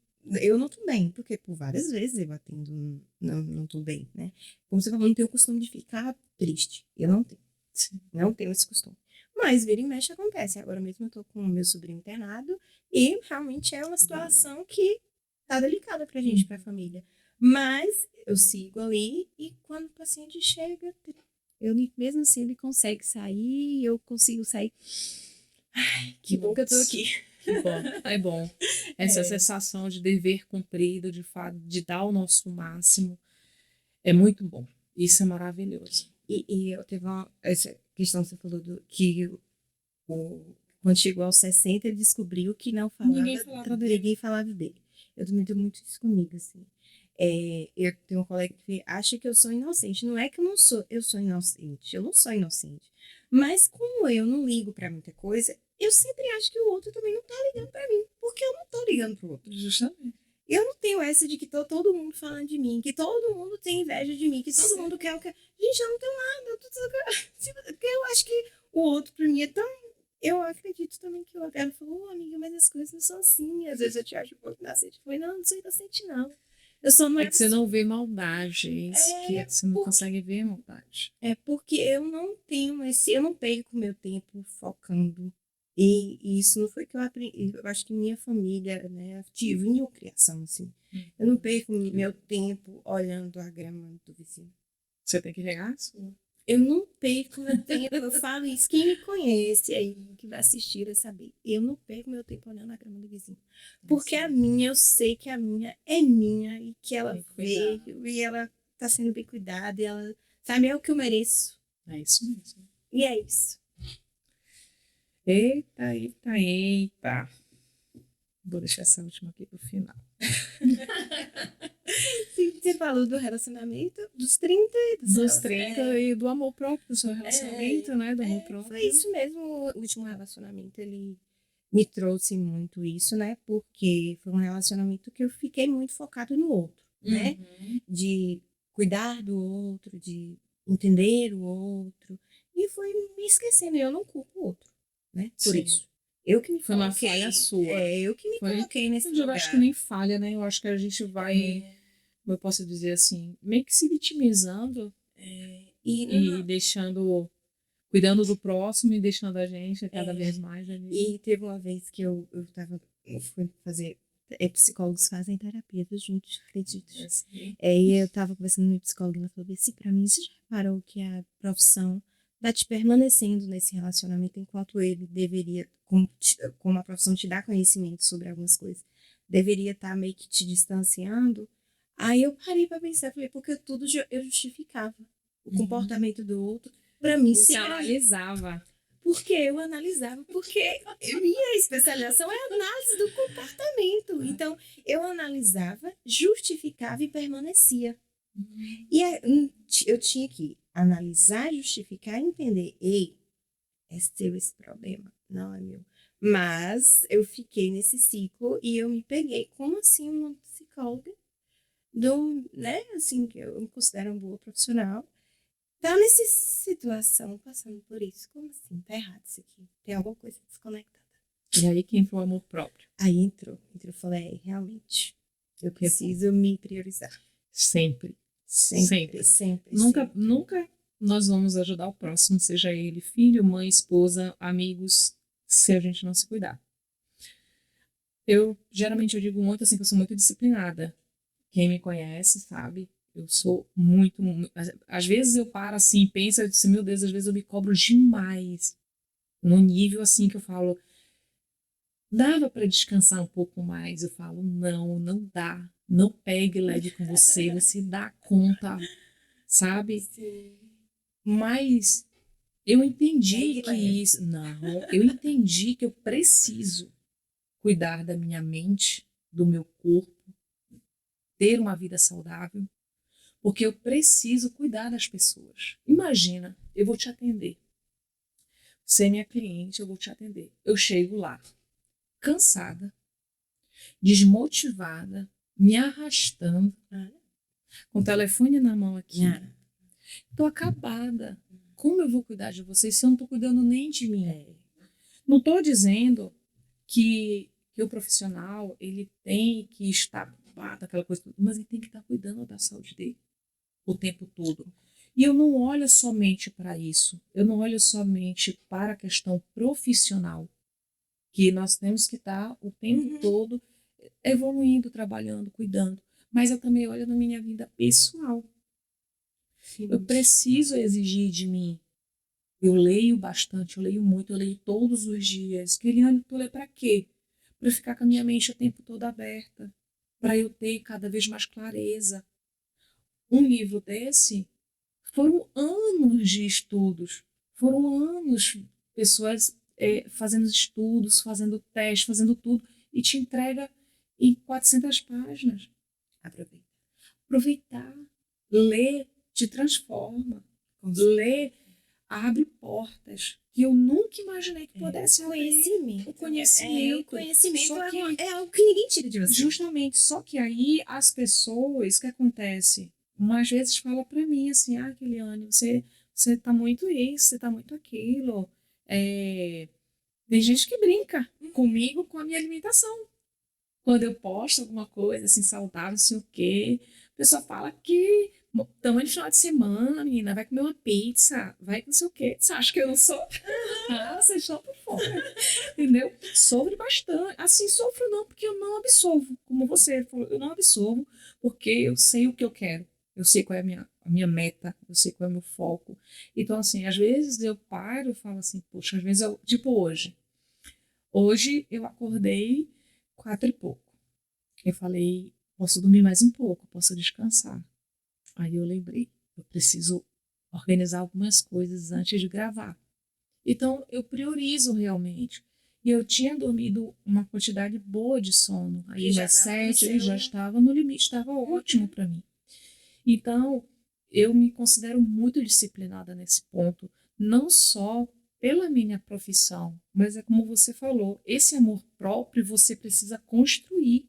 eu não tô bem, porque por várias vezes eu atendo, não tô bem, né? Como você falou, não tenho o costume de ficar triste. Eu não tenho, Sim. não tenho esse costume. Mas vira e mexe acontece. Agora mesmo eu tô com o meu sobrinho internado e realmente é uma situação que tá delicada pra gente, pra família. Mas eu sigo ali e quando o paciente chega, mesmo assim ele consegue sair, eu consigo sair. Ai, que bom que eu tô aqui. Que bom, é bom. Essa sensação de dever cumprido, de fato, de dar o nosso máximo, é muito bom. Isso é maravilhoso. E eu teve essa questão que você falou que quando chegou aos 60, ele descobriu que não falava, ninguém falava dele. Eu também tenho muito isso comigo, assim. Eu tenho um colega que acha que eu sou inocente. Não é que eu não sou, eu sou inocente. Eu não sou inocente. Mas como eu não ligo pra muita coisa, eu sempre acho que o outro também não tá ligando pra mim. Porque eu não tô ligando pro outro. Justamente. Eu não tenho essa de que todo mundo falando de mim, que todo mundo tem inveja de mim, que todo mundo quer o que. Gente, eu não tenho nada. Porque eu acho que o outro pra mim é tão. Eu acredito também que o outro. Ela falou, amiga, mas as coisas não são assim. Às vezes eu te acho um pouco inocente. Eu falei, não sou inocente, não. Eu só não É que você não vê maldade, é isso que você não consegue ver maldade. É porque eu não tenho eu não perco meu tempo focando. E isso não foi que eu aprendi. Eu acho que minha família, né, tive minha criação, assim. Eu não perco meu tempo olhando a grama do vizinho. Você tem que regar a sua. Eu não perco meu tempo, eu falo isso. Quem me conhece aí, que vai assistir, vai saber. Eu não perco meu tempo olhando a grama do vizinho. Porque a minha, eu sei que a minha é minha e que ela veio e ela tá sendo bem cuidada e ela, sabe, é o que eu mereço. É isso mesmo. E é isso. Eita, eita, eita. Vou deixar essa última aqui pro final. Você falou do relacionamento dos 30 e dos 30 e do amor próprio, do seu relacionamento, né? Do amor próprio. Foi isso mesmo. O último relacionamento, ele me trouxe muito isso, né? Porque foi um relacionamento que eu fiquei muito focado no outro, né? De cuidar do outro, de entender o outro. E foi me esquecendo. Eu não culpo o outro, né? Por isso. Eu que me foi uma falha sua. Eu que me coloquei nesse lugar. Eu acho que nem falha, né? Eu acho que a gente vai, como eu posso dizer assim, meio que se vitimizando e deixando, cuidando do próximo e deixando a gente cada vez mais ali. E teve uma vez que eu fui fazer, psicólogos fazem terapia, viu, gente? Acredito. E eu tava conversando com minha psicóloga e ela falou assim pra mim, você já reparou que a profissão tá te permanecendo nesse relacionamento enquanto ele deveria, como a profissão te dá conhecimento sobre algumas coisas, deveria estar meio que te distanciando. Aí eu parei pra pensar, falei, porque tudo eu justificava o comportamento do outro. Para mim, Você ser analisava. porque eu analisava, porque minha especialização é análise do comportamento. Então, eu analisava, justificava e permanecia. E eu tinha que analisar, justificar e entender. Ei, é seu esse problema, não é meu. Mas eu fiquei nesse ciclo e eu me peguei como assim uma psicóloga, né, assim, que eu me considero uma boa profissional, tá nessa situação, passando por isso. Como assim? Tá errado isso aqui. Tem alguma coisa desconectada. E aí que entrou o amor próprio. Aí entrou, falei, realmente, eu preciso me priorizar. Sempre. Sempre. Nunca nós vamos ajudar o próximo, seja ele filho, mãe, esposa, amigos, se a gente não se cuidar. Geralmente eu digo muito assim que eu sou muito disciplinada. Quem me conhece sabe, eu sou muito, às vezes eu paro assim, penso, eu disse, meu Deus, às vezes eu me cobro demais, no nível assim que eu falo, dava para descansar um pouco mais. Eu falo, não dá. Não pegue leve com você dá conta, sabe? Sim. Mas eu entendi Pegue que leve. isso. Não, eu entendi que eu preciso cuidar da minha mente, do meu corpo, ter uma vida saudável, porque eu preciso cuidar das pessoas. Imagina, eu vou te atender. Você é minha cliente, eu vou te atender. Eu chego lá, cansada, desmotivada, me arrastando, com o telefone na mão aqui. Tô acabada. Como eu vou cuidar de vocês se eu não tô cuidando nem de mim? Não tô dizendo que o profissional ele tem que estar aquela coisa, mas ele tem que estar cuidando da saúde dele o tempo todo. E eu não olho somente para isso. Eu não olho somente para a questão profissional, que nós temos que estar o tempo todo evoluindo, trabalhando, cuidando. Mas eu também olho na minha vida pessoal. Sim. Eu preciso exigir de mim. Eu leio bastante, eu leio muito, eu leio todos os dias. Querendo tu ler para quê? Para ficar com a minha mente o tempo todo aberta, para eu ter cada vez mais clareza. Um livro desse foram anos de estudos, foram anos pessoas fazendo estudos, fazendo testes, fazendo tudo, e te entrega em 400 páginas. Aproveitar. Ler te transforma. Ler abre portas que eu nunca imaginei que pudesse abrir. O conhecimento. Só que é algo que ninguém tira de você. Justamente. Só que aí as pessoas, o que acontece? Umas vezes fala para mim assim, Keliane, você tá muito isso, você tá muito aquilo. Tem gente que brinca comigo com a minha alimentação. Quando eu posto alguma coisa assim saudável, não sei o quê, a pessoa fala que estamos no final de semana, menina, vai comer uma pizza, vai com não sei o quê. Você acha que eu não sou? Vocês estão por fora. Entendeu? Sofro bastante. Assim, sofro não, porque eu não absolvo. Como você falou, eu não absolvo, porque eu sei o que eu quero. Eu sei qual é a minha meta, eu sei qual é o meu foco. Então, assim, às vezes eu paro e falo assim, poxa, às vezes eu, tipo hoje. Hoje eu acordei 4 e pouco. Eu falei, posso dormir mais um pouco, posso descansar. Aí eu lembrei, eu preciso organizar algumas coisas antes de gravar. Então eu priorizo realmente. E eu tinha dormido uma quantidade boa de sono. Aí às 7 eu já estava no limite, estava ótimo para mim. Então eu me considero muito disciplinada nesse ponto, não só pela minha profissão, mas é como você falou, esse amor próprio você precisa construir.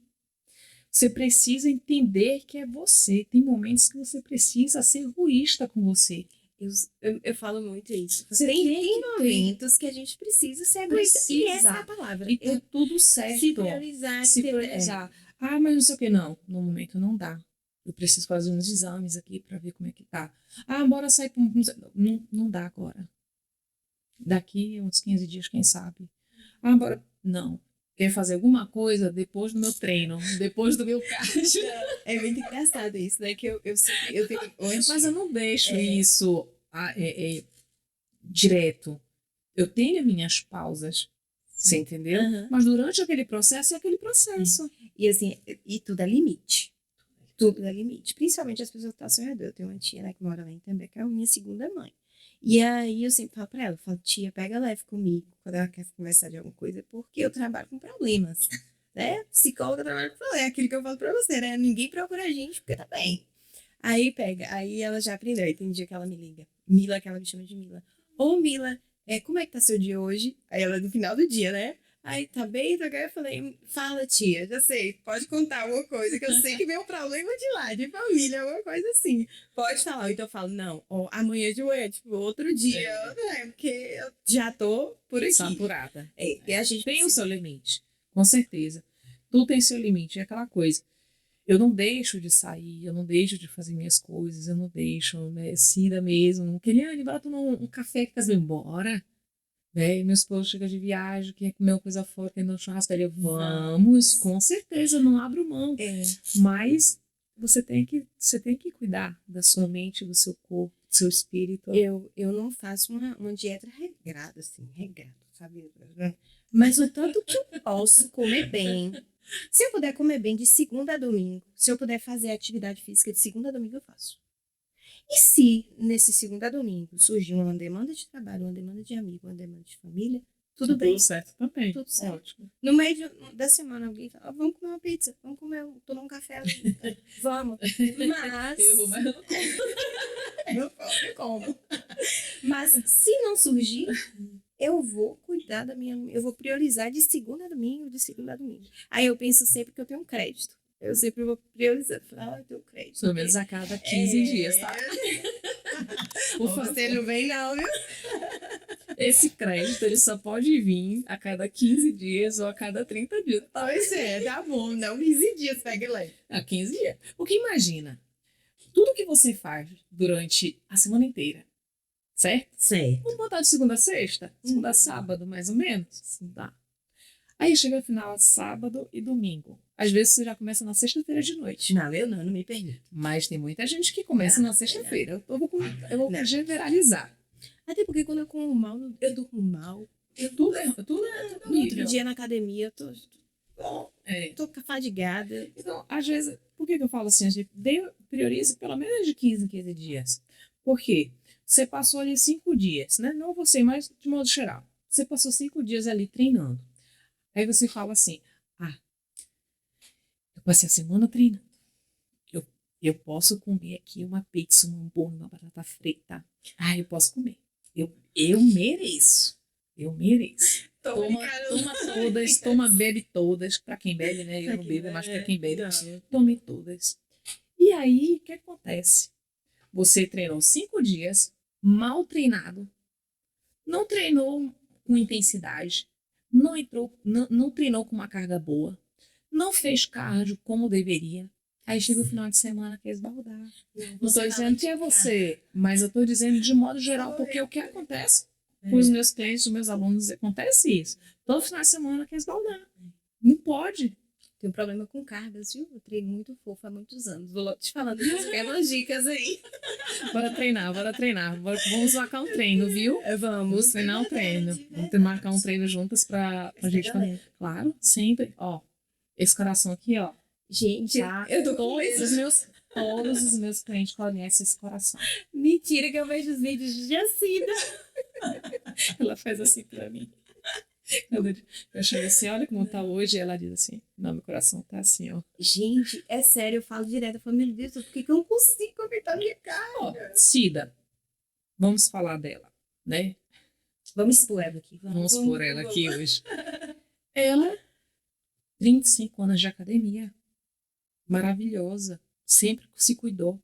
Você precisa entender que é você. Tem momentos que você precisa ser egoísta com você. Eu falo muito isso. Você tem momentos que a gente precisa ser egoísta. E essa é a palavra. E tá tudo certo. Se priorizar. Se priorizar. Mas não sei o que. Não, no momento não dá. Eu preciso fazer uns exames aqui para ver como é que tá. Bora sair para não dá agora. Daqui uns 15 dias, quem sabe. Bora. Não. Quer fazer alguma coisa depois do meu treino, depois do meu cardio. É muito engraçado isso, né? Que eu tenho hoje. Mas eu não deixo isso direto. Eu tenho minhas pausas, você entendeu? Mas durante aquele processo é aquele processo. E assim, e tudo é limite. Tudo é limite. Principalmente as pessoas que estão ao seu redor. Eu tenho uma tia, né, que mora lá em Itambé, que é a minha segunda mãe. E aí eu sempre falo pra ela, eu falo, tia, pega leve comigo quando ela quer conversar de alguma coisa, porque eu trabalho com problemas, né? Psicóloga trabalha com problemas, é aquilo que eu falo pra você, né? Ninguém procura a gente porque tá bem. Aí pega, aí ela já aprendeu, aí tem dia que ela me liga, Mila, que ela me chama de Mila. Ô Mila, como é que tá seu dia hoje? Aí ela no final do dia, né? Aí, tá bem? Tá bem? Eu falei, fala, tia, já sei, pode contar alguma coisa, que eu sei que meu problema de lá, de família, alguma coisa assim. Pode falar. Então eu falo, não, ó, amanhã de manhã, tipo, outro dia, né? Porque eu já tô por aqui. Saturada. E a gente Tem o seu limite, com certeza. Tudo tem seu limite, é aquela coisa. Eu não deixo de sair, eu não deixo de fazer minhas coisas, eu não deixo, né? Cida mesmo. Queria bora tomar um café que tá embora. Né? E meu esposo chega de viagem, quer comer uma coisa fora, quer ir na churrascaria. Vamos, com certeza, não abro mão. Mas você tem que cuidar da sua mente, do seu corpo, do seu espírito. Eu não faço uma dieta regrada, assim, sabe? Mas o tanto que eu posso comer bem. Se eu puder comer bem de segunda a domingo, se eu puder fazer atividade física de segunda a domingo, eu faço. E se nesse segunda a domingo surgir uma demanda de trabalho, uma demanda de amigo, uma demanda de família, tudo bem. Tudo certo também. Tudo certo. Ótimo. No meio da semana, alguém fala, vamos comer uma pizza, vamos tomar um café ali. Vamos. Mas... Eu como. Mas se não surgir, eu vou cuidar eu vou priorizar de segunda a domingo, de segunda a domingo. Aí eu penso sempre que eu tenho um crédito. Eu sempre vou priorizar. Eu tenho crédito. Pelo menos a cada 15 dias, tá? Por você não vem não, viu? Esse crédito, ele só pode vir a cada 15 dias ou a cada 30 dias. Pois tá bom. Não 15 dias, pega lá. A 15 dias. Porque imagina, tudo que você faz durante a semana inteira, certo? Certo. Vamos botar de segunda a sexta? Segunda a sábado, mais ou menos? Tá. Aí chega o final, sábado e domingo. Às vezes você já começa na sexta-feira de noite. Não, eu não me permito. Mas tem muita gente que começa na sexta-feira. Eu vou generalizar. Até porque quando eu como mal, eu durmo mal. Tudo é No outro dia na academia, eu tô fadigada. Então, às vezes, por que eu falo assim? A gente prioriza pelo menos de 15 em 15 dias. Por quê? Você passou ali 5 dias, né? Não você, mas de modo geral. Você passou 5 dias ali treinando. Aí você fala assim, eu passei a semana treinando. Eu posso comer aqui uma pizza, um hambúrguer, uma batata frita. Eu posso comer. Eu mereço. Eu mereço. Toma todas, bebe todas. Pra quem bebe, né? Eu não bebo, mas pra quem bebe, tome todas. E aí, o que acontece? Você treinou 5 dias, mal treinado, não treinou com intensidade, não treinou com uma carga boa, não fez cardio como deveria. Aí chega o final de semana, quer esbaldar. Não estou dizendo que é você, mas eu estou dizendo de modo geral, porque o que acontece com os meus clientes, os meus alunos, acontece isso. Todo final de semana quer esbaldar. Não pode. Tem um problema com cargas, viu? Eu treino muito fofo há muitos anos. Vou logo te falando aquelas dicas aí. Bora treinar. Vamos marcar um treino, viu? Vamos treinar um treino. Vamos marcar um treino juntas pra gente fazer. Claro, sempre. Ó, esse coração aqui, ó. Gente, tá? eu tô com todos os meus clientes conhecem esse coração. Mentira que eu vejo os vídeos de Jacida. Ela faz assim pra mim. Eu chego assim, olha como tá hoje, e ela diz assim, não, meu coração tá assim, ó. Gente, é sério, eu falo direto, eu falo, meu Deus, por que eu não consigo aumentar minha cara? Cida, vamos falar dela, né? Vamos expor ela aqui. Vamos expor ela aqui hoje. Ela, 35 anos de academia, maravilhosa, sempre se cuidou.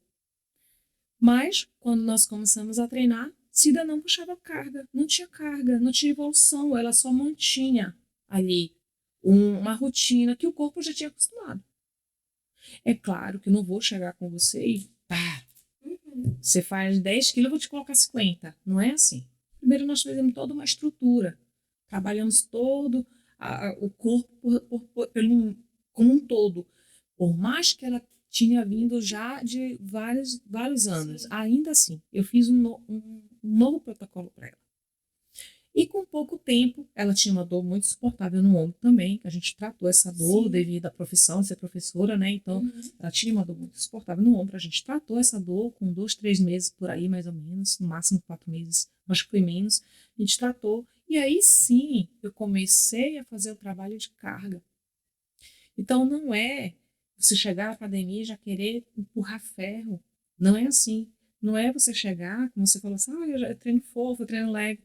Mas, quando nós começamos a treinar, Cida não puxava carga, não tinha evolução, ela só mantinha ali uma rotina que o corpo já tinha acostumado. É claro que eu não vou chegar com você e pá, você faz 10 quilos, eu vou te colocar 50. Não é assim. Primeiro nós fizemos toda uma estrutura, trabalhamos todo o corpo como um todo. Por mais que ela tinha vindo já de vários anos, ainda assim, eu fiz um novo protocolo para ela. E com pouco tempo, ela tinha uma dor muito suportável no ombro também, que a gente tratou essa dor Sim. devido à profissão de ser professora, né? Então, ela tinha uma dor muito suportável no ombro, a gente tratou essa dor com 2, 3 meses por aí, mais ou menos, no máximo 4 meses, acho que foi menos, a gente tratou. E aí sim, eu comecei a fazer o trabalho de carga. Então, não é você chegar à academia e já querer empurrar ferro. Não é assim. Não é você chegar, como você falou assim, eu já treino fofo, eu treino leve.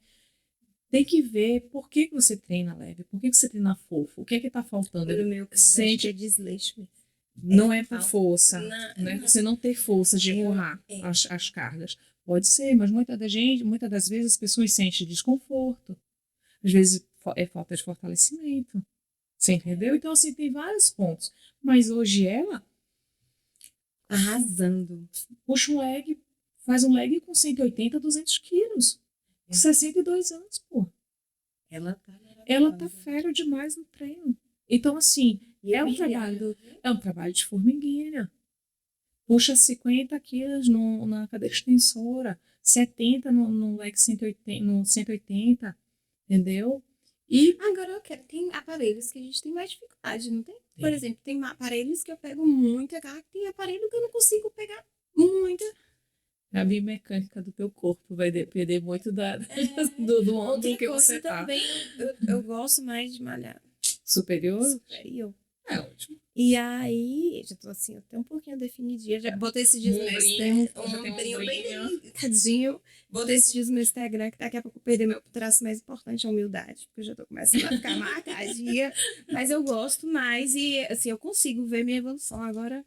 Tem que ver por que você treina leve, por que você treina fofo, o que está faltando. No meu caso, acho que Sente, é desleixo mesmo. não é por falta. força, não é você não ter força de empurrar as cargas. Pode ser, mas muitas das vezes as pessoas sentem desconforto. Às vezes é falta de fortalecimento. Você entendeu? Então, assim, tem vários pontos. Mas hoje ela Arrasando. puxa um leg, faz um leg com 180, 200 quilos. Com 62 anos, pô. Ela tá Ela tá maravilhosa. fera demais no treino. Então, assim, E é um trabalho de formiguinha. Puxa 50 quilos na cadeira extensora, 70 no leg 180, no 180, entendeu? E Agora eu quero. Tem aparelhos que a gente tem mais dificuldade, não tem? Por Tem. exemplo, tem aparelhos que eu pego muita carga, tem aparelho que eu não consigo pegar muita. a biomecânica do teu corpo vai depender muito do ângulo Outra que você coisa tá. também, eu gosto mais de malhar Superior? superior. É ótimo. E aí, já tô assim, até um pouquinho definidinha. Já botei esses dias no meu Instagram. Um ombrinho bem delicadinho. Botei esses dias no meu Instagram, que daqui a pouco eu perder meu traço mais importante, a humildade. Porque eu já tô começando a ficar marcadinha. Mas eu gosto mais e, assim, eu consigo ver minha evolução. Agora,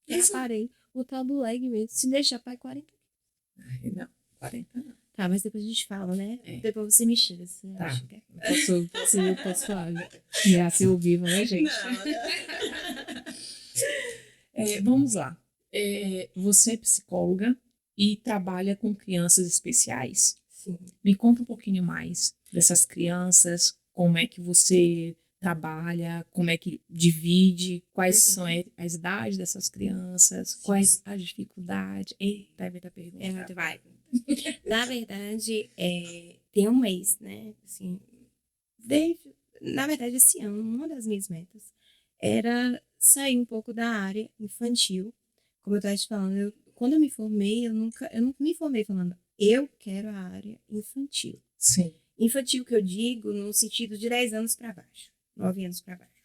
eu parei. O tal do leg mesmo. Se deixar, pai, 40. Ai, não, 40 não. Tá, mas depois a gente fala, né? Depois você me xinga. Você Tá. acha que é? Posso falar. E é assim ao vivo, né, gente? Vamos lá. Você é psicóloga e trabalha com crianças especiais. Sim. Me conta um pouquinho mais dessas crianças, como é que você trabalha, como é que divide, quais são as idades dessas crianças, quais as dificuldades. Eita, é muita pergunta. É muito vai. Na verdade, tem um mês, né? Assim, na verdade, esse ano, uma das minhas metas era sair um pouco da área infantil. Como eu estava te falando, quando eu me formei, eu não me formei falando, eu quero a área infantil. Sim. Infantil que eu digo no sentido de 10 anos para baixo, 9 anos para baixo.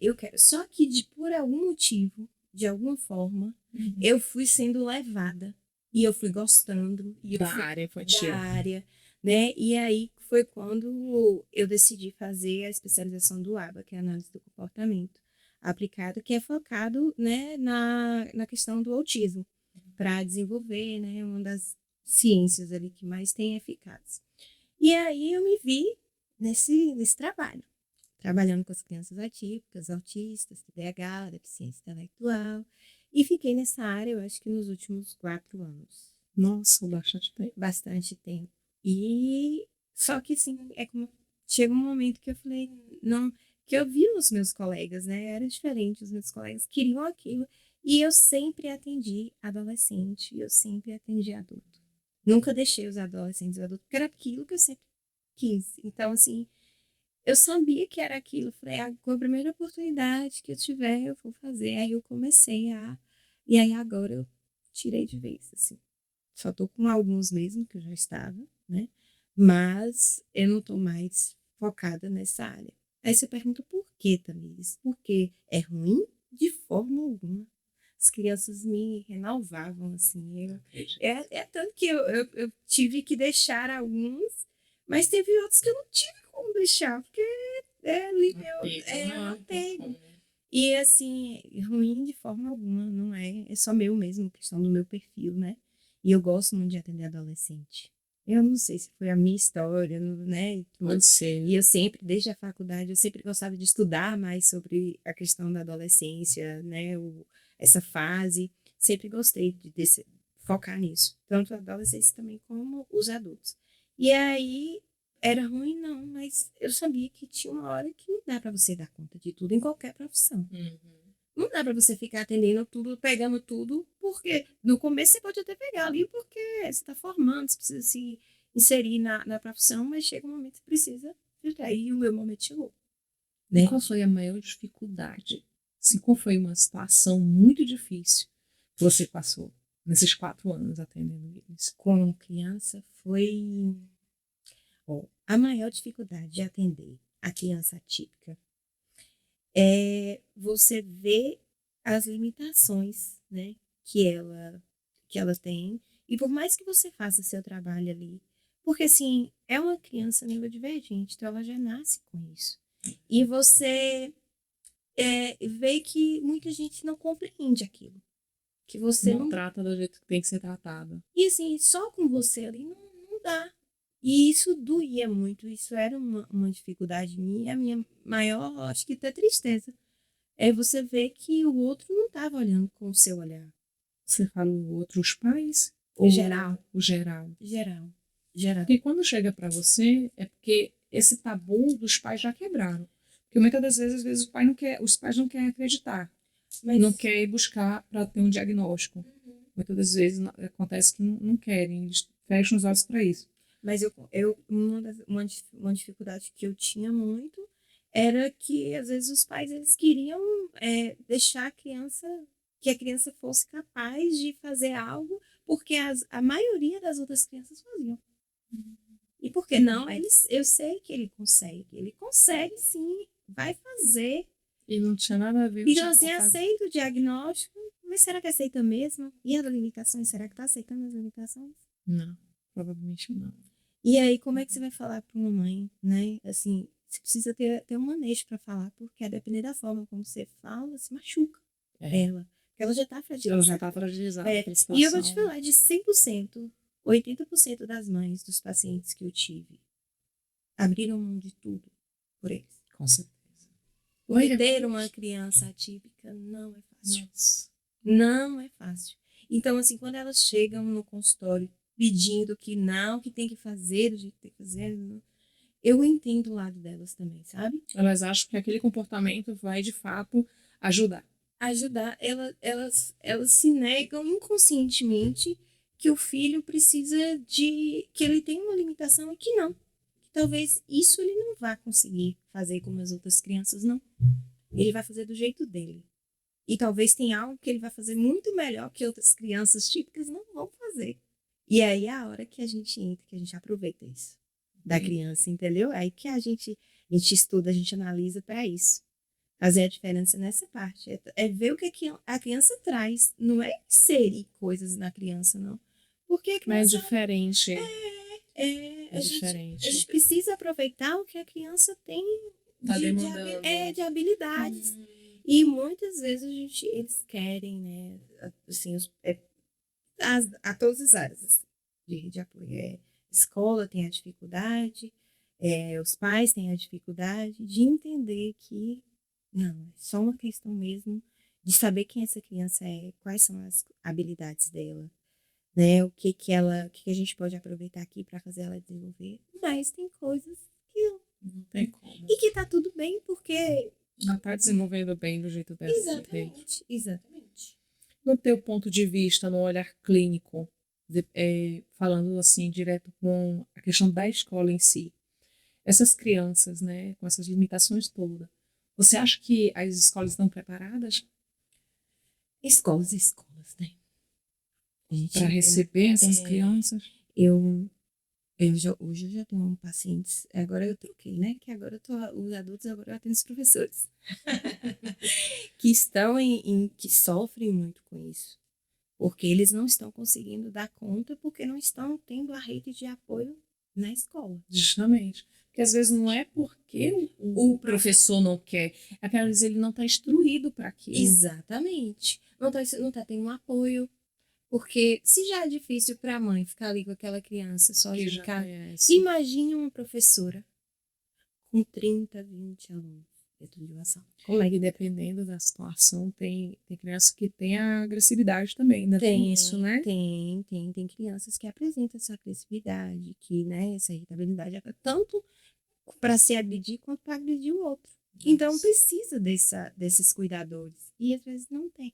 Eu quero. Só que por algum motivo, de alguma forma, eu fui sendo levada e eu fui gostando Da área infantil. da área, né? E aí foi quando eu decidi fazer a especialização do ABA, que é a análise do comportamento aplicado, que é focado, né, na questão do autismo, para desenvolver, né, uma das ciências ali que mais tem eficácia. E aí eu me vi nesse trabalho, trabalhando com as crianças atípicas, autistas, TDAH, deficiência intelectual, e fiquei nessa área, eu acho que nos últimos 4 anos. Nossa, bastante tempo. Bastante tempo. E só que assim, como chega um momento que eu falei, não, que eu vi os meus colegas, né? Era diferente, os meus colegas queriam aquilo. E eu sempre atendi adolescente, eu sempre atendi adulto. Nunca deixei os adolescentes e adultos, porque era aquilo que eu sempre quis. Então, assim, eu sabia que era aquilo. Falei, com a primeira oportunidade que eu tiver, eu vou fazer. Aí eu comecei a. E aí agora eu tirei de vez, assim. Só tô com alguns mesmo, que eu já estava, né? Mas eu não tô mais focada nessa área. Aí você pergunta por quê, Tamires? Porque é ruim? De forma alguma. As crianças me renovavam, assim. É tanto que eu tive que deixar alguns, mas teve outros que eu não tive como deixar, porque não tem. E assim, ruim de forma alguma, não é. É só meu mesmo, questão do meu perfil, né? E eu gosto muito de atender adolescente. Eu não sei se foi a minha história, né? Pode ser. E eu sempre, desde a faculdade, eu sempre gostava de estudar mais sobre a questão da adolescência, né? Essa fase. Sempre gostei de focar nisso. Tanto a adolescência também como os adultos. E aí, era ruim, não, mas eu sabia que tinha uma hora que não dá para você dar conta de tudo em qualquer profissão. Não dá para você ficar atendendo tudo, pegando tudo, porque no começo você pode até pegar ali, porque você está formando, você precisa se inserir na profissão, mas chega um momento que precisa filtrar. E o meu momento chegou. Né? Qual foi a maior dificuldade? Assim, qual foi uma situação muito difícil que você passou nesses 4 anos atendendo eles? Como criança, foi a maior dificuldade de atender a criança atípica é você ver as limitações, né, que ela tem. E por mais que você faça seu trabalho ali, porque assim, é uma criança neurodivergente, então ela já nasce com isso. E você vê que muita gente não compreende aquilo. Que você Não trata do jeito que tem que ser tratado. E assim, só com você ali não dá. E isso doía muito, isso era uma dificuldade minha, a minha maior, acho que até tristeza. É você ver que o outro não estava olhando com o seu olhar. Você fala o outro, os pais? Ou geral. O geral? Geral. Geral. Porque quando chega para você, é porque esse tabu dos pais já quebraram. Porque muitas das vezes, os pais não querem acreditar. Mas Não querem buscar para ter um diagnóstico. Muitas das vezes acontece que não querem, eles fecham os olhos para isso. Mas uma dificuldade que eu tinha muito era que, às vezes, os pais eles queriam deixar que a criança fosse capaz de fazer algo, porque a maioria das outras crianças faziam. E por que não? Eu sei que ele consegue sim, vai fazer. E não tinha nada a ver com Então, assim, aceita o diagnóstico, mas será que aceita mesmo? E as limitações, será que está aceitando as limitações? Não, provavelmente não. E aí, como é que você vai falar para uma mãe, né? Assim, você precisa ter um manejo para falar, porque a depender da forma como você fala, se machuca ela. Porque ela já está fragilizada. Ela já está fragilizada. E eu vou te falar, de 100%, 80% das mães dos pacientes que eu tive abriram mão de tudo por eles. Com certeza. Porque ter uma criança atípica não é fácil. Nossa. Não é fácil. Então, assim, quando elas chegam no consultório pedindo que tem que fazer do jeito que tem que fazer, eu entendo o lado delas também, sabe? Elas acham que aquele comportamento vai, de fato, ajudar. Elas se negam inconscientemente que o filho precisa que ele tem uma limitação e que não. Que talvez isso ele não vá conseguir fazer como as outras crianças, não. Ele vai fazer do jeito dele. E talvez tenha algo que ele vai fazer muito melhor que outras crianças típicas não vão fazer. E aí é a hora que a gente entra, que a gente aproveita isso da criança, entendeu? Aí que a gente estuda, a gente analisa para isso. Fazer a diferença nessa parte. É ver o que a criança traz. Não é inserir coisas na criança, não. Porque a criança... Mas é diferente. É diferente. A gente precisa aproveitar o que a criança tem de habilidades. E muitas vezes eles querem, né? Assim, a todas as áreas de apoio. Escola tem a dificuldade, os pais têm a dificuldade de entender que não, é só uma questão mesmo de saber quem essa criança é, quais são as habilidades dela, né? O que a gente pode aproveitar aqui para fazer ela desenvolver. Mas tem coisas que não tem como. E que tá tudo bem, porque ela está desenvolvendo bem do jeito dela. Exatamente. No teu ponto de vista, no olhar clínico, falando assim direto com a questão da escola em si, essas crianças, né, com essas limitações todas, você acha que as escolas estão preparadas? Escolas, né? Para receber essas crianças? Hoje eu já tenho pacientes, agora eu troquei, né? Que agora os adultos, agora eu atendo os professores. Que estão que sofrem muito com isso. Porque eles não estão conseguindo dar conta, porque não estão tendo a rede de apoio na escola. Justamente. Porque às vezes não é porque o professor não quer, é que às vezes ele não está instruído para aquilo. Exatamente. Não tá tendo um apoio. Porque se já é difícil para a mãe ficar ali com aquela criança só de casa, imagine uma professora com 30, 20 alunos dentro de uma sala. Como é que dependendo da situação, tem criança que tem a agressividade também, ainda tem isso, né? Tem crianças que apresentam essa agressividade, que, né, essa irritabilidade, tanto para se agredir quanto para agredir o outro. Nossa. Então precisa desses cuidadores. E às vezes não tem.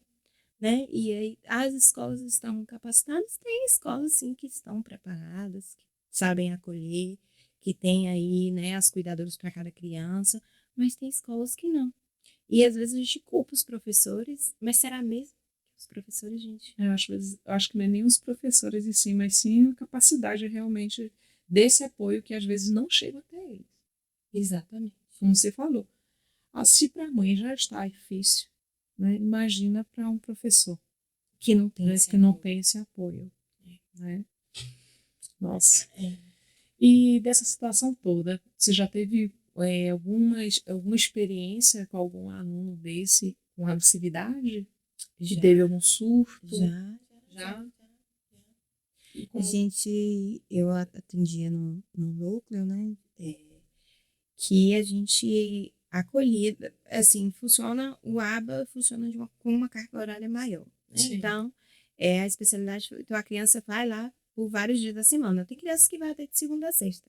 Né? E aí, as escolas estão capacitadas, tem escolas sim que estão preparadas, que sabem acolher, que tem aí, né, as cuidadoras para cada criança, mas tem escolas que não. E às vezes a gente culpa os professores, mas será mesmo que os professores, gente? Eu acho que não é nem os professores em si, mas sim a capacidade realmente desse apoio que às vezes não chega até eles. Exatamente. Como você falou. Se para a mãe já está difícil, né? Imagina para um professor, Que não tem né? esse Que não apoio. tem esse apoio. Né? Nossa. É. E dessa situação toda, você já teve alguma experiência com algum aluno desse com agressividade? Que Já, teve algum surto? já. Já? E A gente, eu atendia no núcleo, né? Que a gente acolhia, assim, o ABA funciona com uma carga horária maior, né? Sim. Então, a especialidade, então a criança vai lá por vários dias da semana. Tem crianças que vai até de segunda a sexta.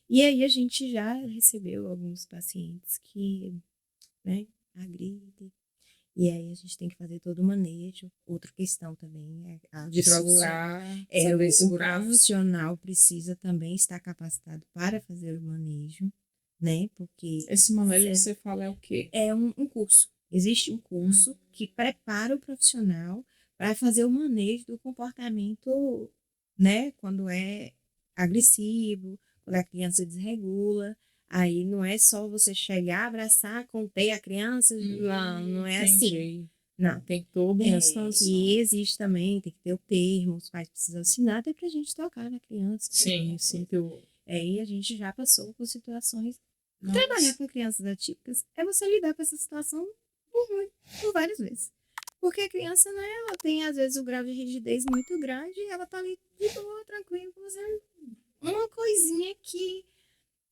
E aí a gente já recebeu alguns pacientes que, né, agridem. E aí a gente tem que fazer todo o manejo. Outra questão também é a de segurar, saber o segurar. profissional precisa também estar capacitado para fazer o manejo, né? Porque Esse manejo que você fala é o quê? é um curso. Existe um curso que prepara o profissional para fazer o manejo do comportamento, né? Quando é agressivo, quando a criança desregula. Aí não é só você chegar, abraçar, conter a criança, não é assim. Entendi. Não. Tem toda essa E existe também, tem que ter o termo, os pais precisam assinar, até pra gente tocar na criança. Sim, sim. Aí a gente já passou por situações. Nossa. Trabalhar com crianças atípicas é você lidar com essa situação por várias vezes. Porque a criança, né, ela tem às vezes o grau de rigidez muito grande e ela tá ali de boa, tranquila, com você. Uma coisinha que,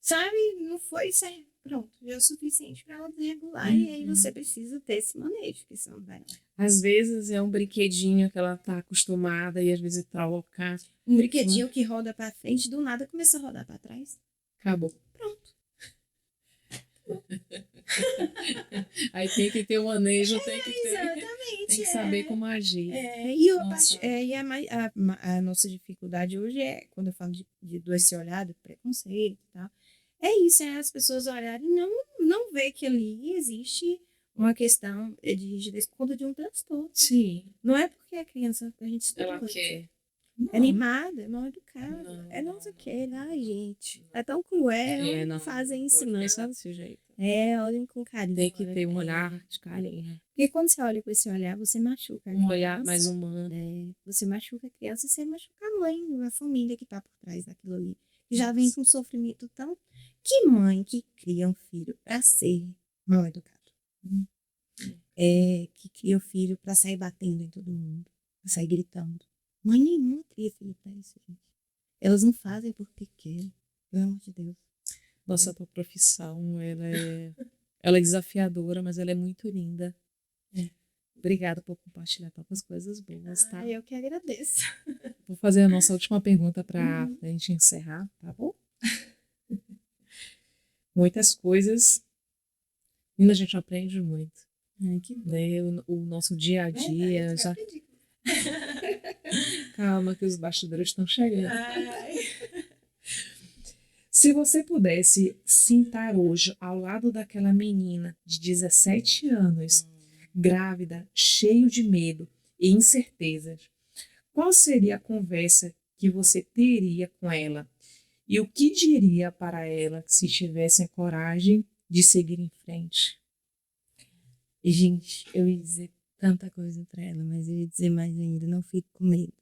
sabe, não foi certo. Pronto, já é o suficiente para ela desregular. E aí você precisa ter esse manejo, que senão vai. Às vezes é um brinquedinho que ela tá acostumada e às vezes trocar. Um brinquedinho que roda para frente, do nada começa a rodar para trás. Acabou. Pronto. Aí tem que ter o manejo, tem Exatamente. que saber como agir. A nossa dificuldade hoje é, quando eu falo desse olhar do preconceito e tal, é isso, é as pessoas olharem e não ver que ali existe uma questão de rigidez por conta de um transtorno. Sim. Não é porque a criança, a gente escuta Ela quer. é animada, é mal educada, é não sei o que, ai gente, é tão cruel, não fazem isso não. Pensar desse jeito. Olhem com carinho. Tem que ter um olhar de carinho. Porque quando você olha com esse olhar, você machuca a Um criança. olhar mais humano. Você machuca a criança e você machuca a mãe, a família que tá por trás daquilo ali. Que já vem com um sofrimento tão... Que mãe que cria um filho pra ser mal educado? Que cria o filho pra sair batendo em todo mundo, pra sair gritando. Mãe nenhuma cria filho pra isso, gente. Elas não fazem porque querem, pelo amor de Deus. Nossa, a tua profissão, ela é desafiadora, mas ela é muito linda. Obrigada por compartilhar tantas coisas boas, tá? Eu que agradeço. Vou fazer a nossa última pergunta para a gente encerrar, tá bom? Muitas coisas. Ainda a gente aprende muito. Que bom. Né? O nosso dia a dia. Já... Calma, que os bastidores estão chegando. Se você pudesse sentar hoje ao lado daquela menina de 17 anos, grávida, cheio de medo e incertezas, qual seria a conversa que você teria com ela? E o que diria para ela se tivesse a coragem de seguir em frente? Gente, eu ia dizer tanta coisa para ela, mas eu ia dizer mais ainda, não fique com medo.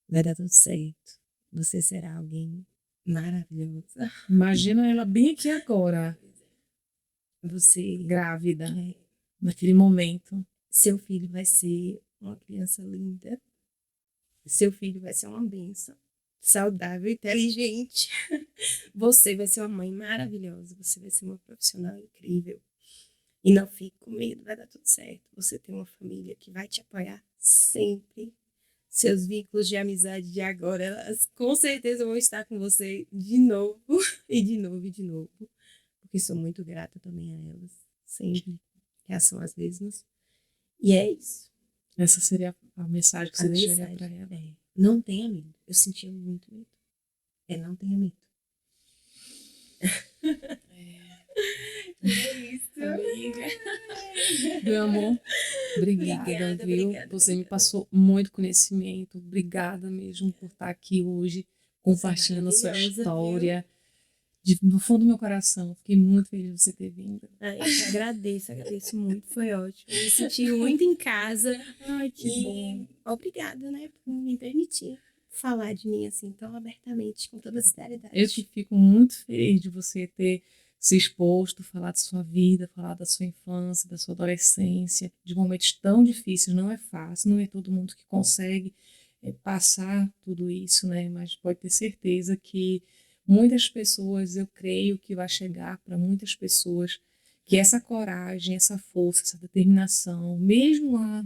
Vai dar tudo certo. Você será alguém maravilhoso. Imagina ela bem aqui agora, Você grávida, naquele momento. Seu filho vai ser uma criança linda. Seu filho vai ser uma bênção. Saudável, inteligente. Você vai ser uma mãe maravilhosa. Você vai ser uma profissional incrível. E não fique com medo, vai dar tudo certo. Você tem uma família que vai te apoiar sempre. Seus vínculos de amizade de agora, elas com certeza vão estar com você de novo, e de novo, e de novo. Porque sou muito grata também a elas. Sempre. Elas são as mesmas. E é isso. Essa seria a mensagem que você deixaria para ela. Não tenha medo. Eu sentia muito medo. não tenha medo. É isso. Amiga. Meu amor, obrigada, viu? Obrigada. Você me passou muito conhecimento. Obrigada mesmo por estar aqui hoje, compartilhando a sua Maravilhosa, história. No fundo do meu coração, fiquei muito feliz de você ter vindo. Ai, eu que agradeço muito, foi ótimo. Me senti muito em casa. Ai, que bom. Obrigada, né, por me permitir falar de mim assim tão abertamente, com toda sinceridade. Eu que fico muito feliz de você ter se exposto, falar da sua vida, falar da sua infância, da sua adolescência, de momentos tão difíceis. Não é fácil, não é todo mundo que consegue passar tudo isso, né? Mas pode ter certeza que muitas pessoas, eu creio que vai chegar para muitas pessoas que essa coragem, essa força, essa determinação, mesmo lá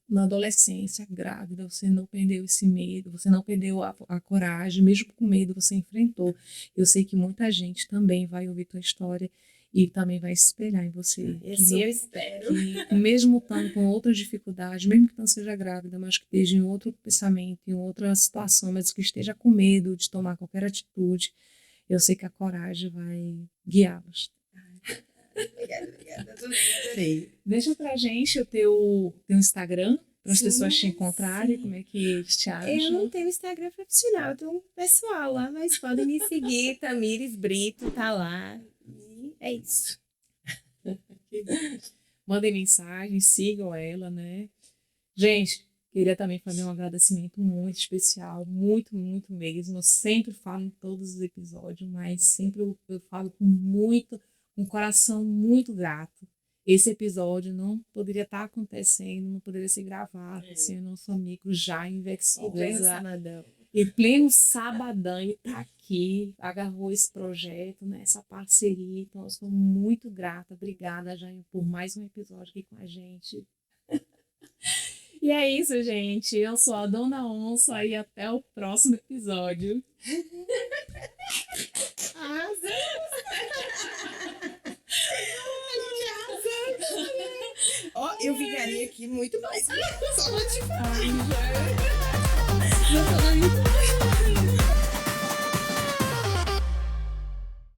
na adolescência, grávida, você não perdeu esse medo, você não perdeu a coragem, mesmo com medo você enfrentou. Eu sei que muita gente também vai ouvir tua história e também vai se espelhar em você. E assim eu espero. Que mesmo estando com outras dificuldades, mesmo que não seja grávida, mas que esteja em outro pensamento, em outra situação, mas que esteja com medo de tomar qualquer atitude, eu sei que a coragem vai guiá-los. Obrigada. Adorei. Deixa pra gente o teu Instagram, para as Sim, pessoas te encontrarem, sim. como é que eles te acham. Eu não tenho Instagram profissional, eu tenho um pessoal lá, mas podem me seguir, Tamires Brito, tá lá. E é isso. Mandem mensagem, sigam ela, né? Gente, queria também fazer um agradecimento muito especial, muito mesmo. Eu sempre falo em todos os episódios, mas sempre eu falo com um coração muito grato. Esse episódio não poderia estar acontecendo, não poderia ser gravado sem o nosso amigo Jaime Vexol. Em pleno sabadão, ele está aqui, agarrou esse projeto, né, essa parceria. Então, eu sou muito grata. Obrigada, Jaime, por mais um episódio aqui com a gente. E é isso, gente. Eu sou a Dona Onça e até o próximo episódio. Ó, eu ficaria aqui muito mais. Só vou te falar. Ai, gente.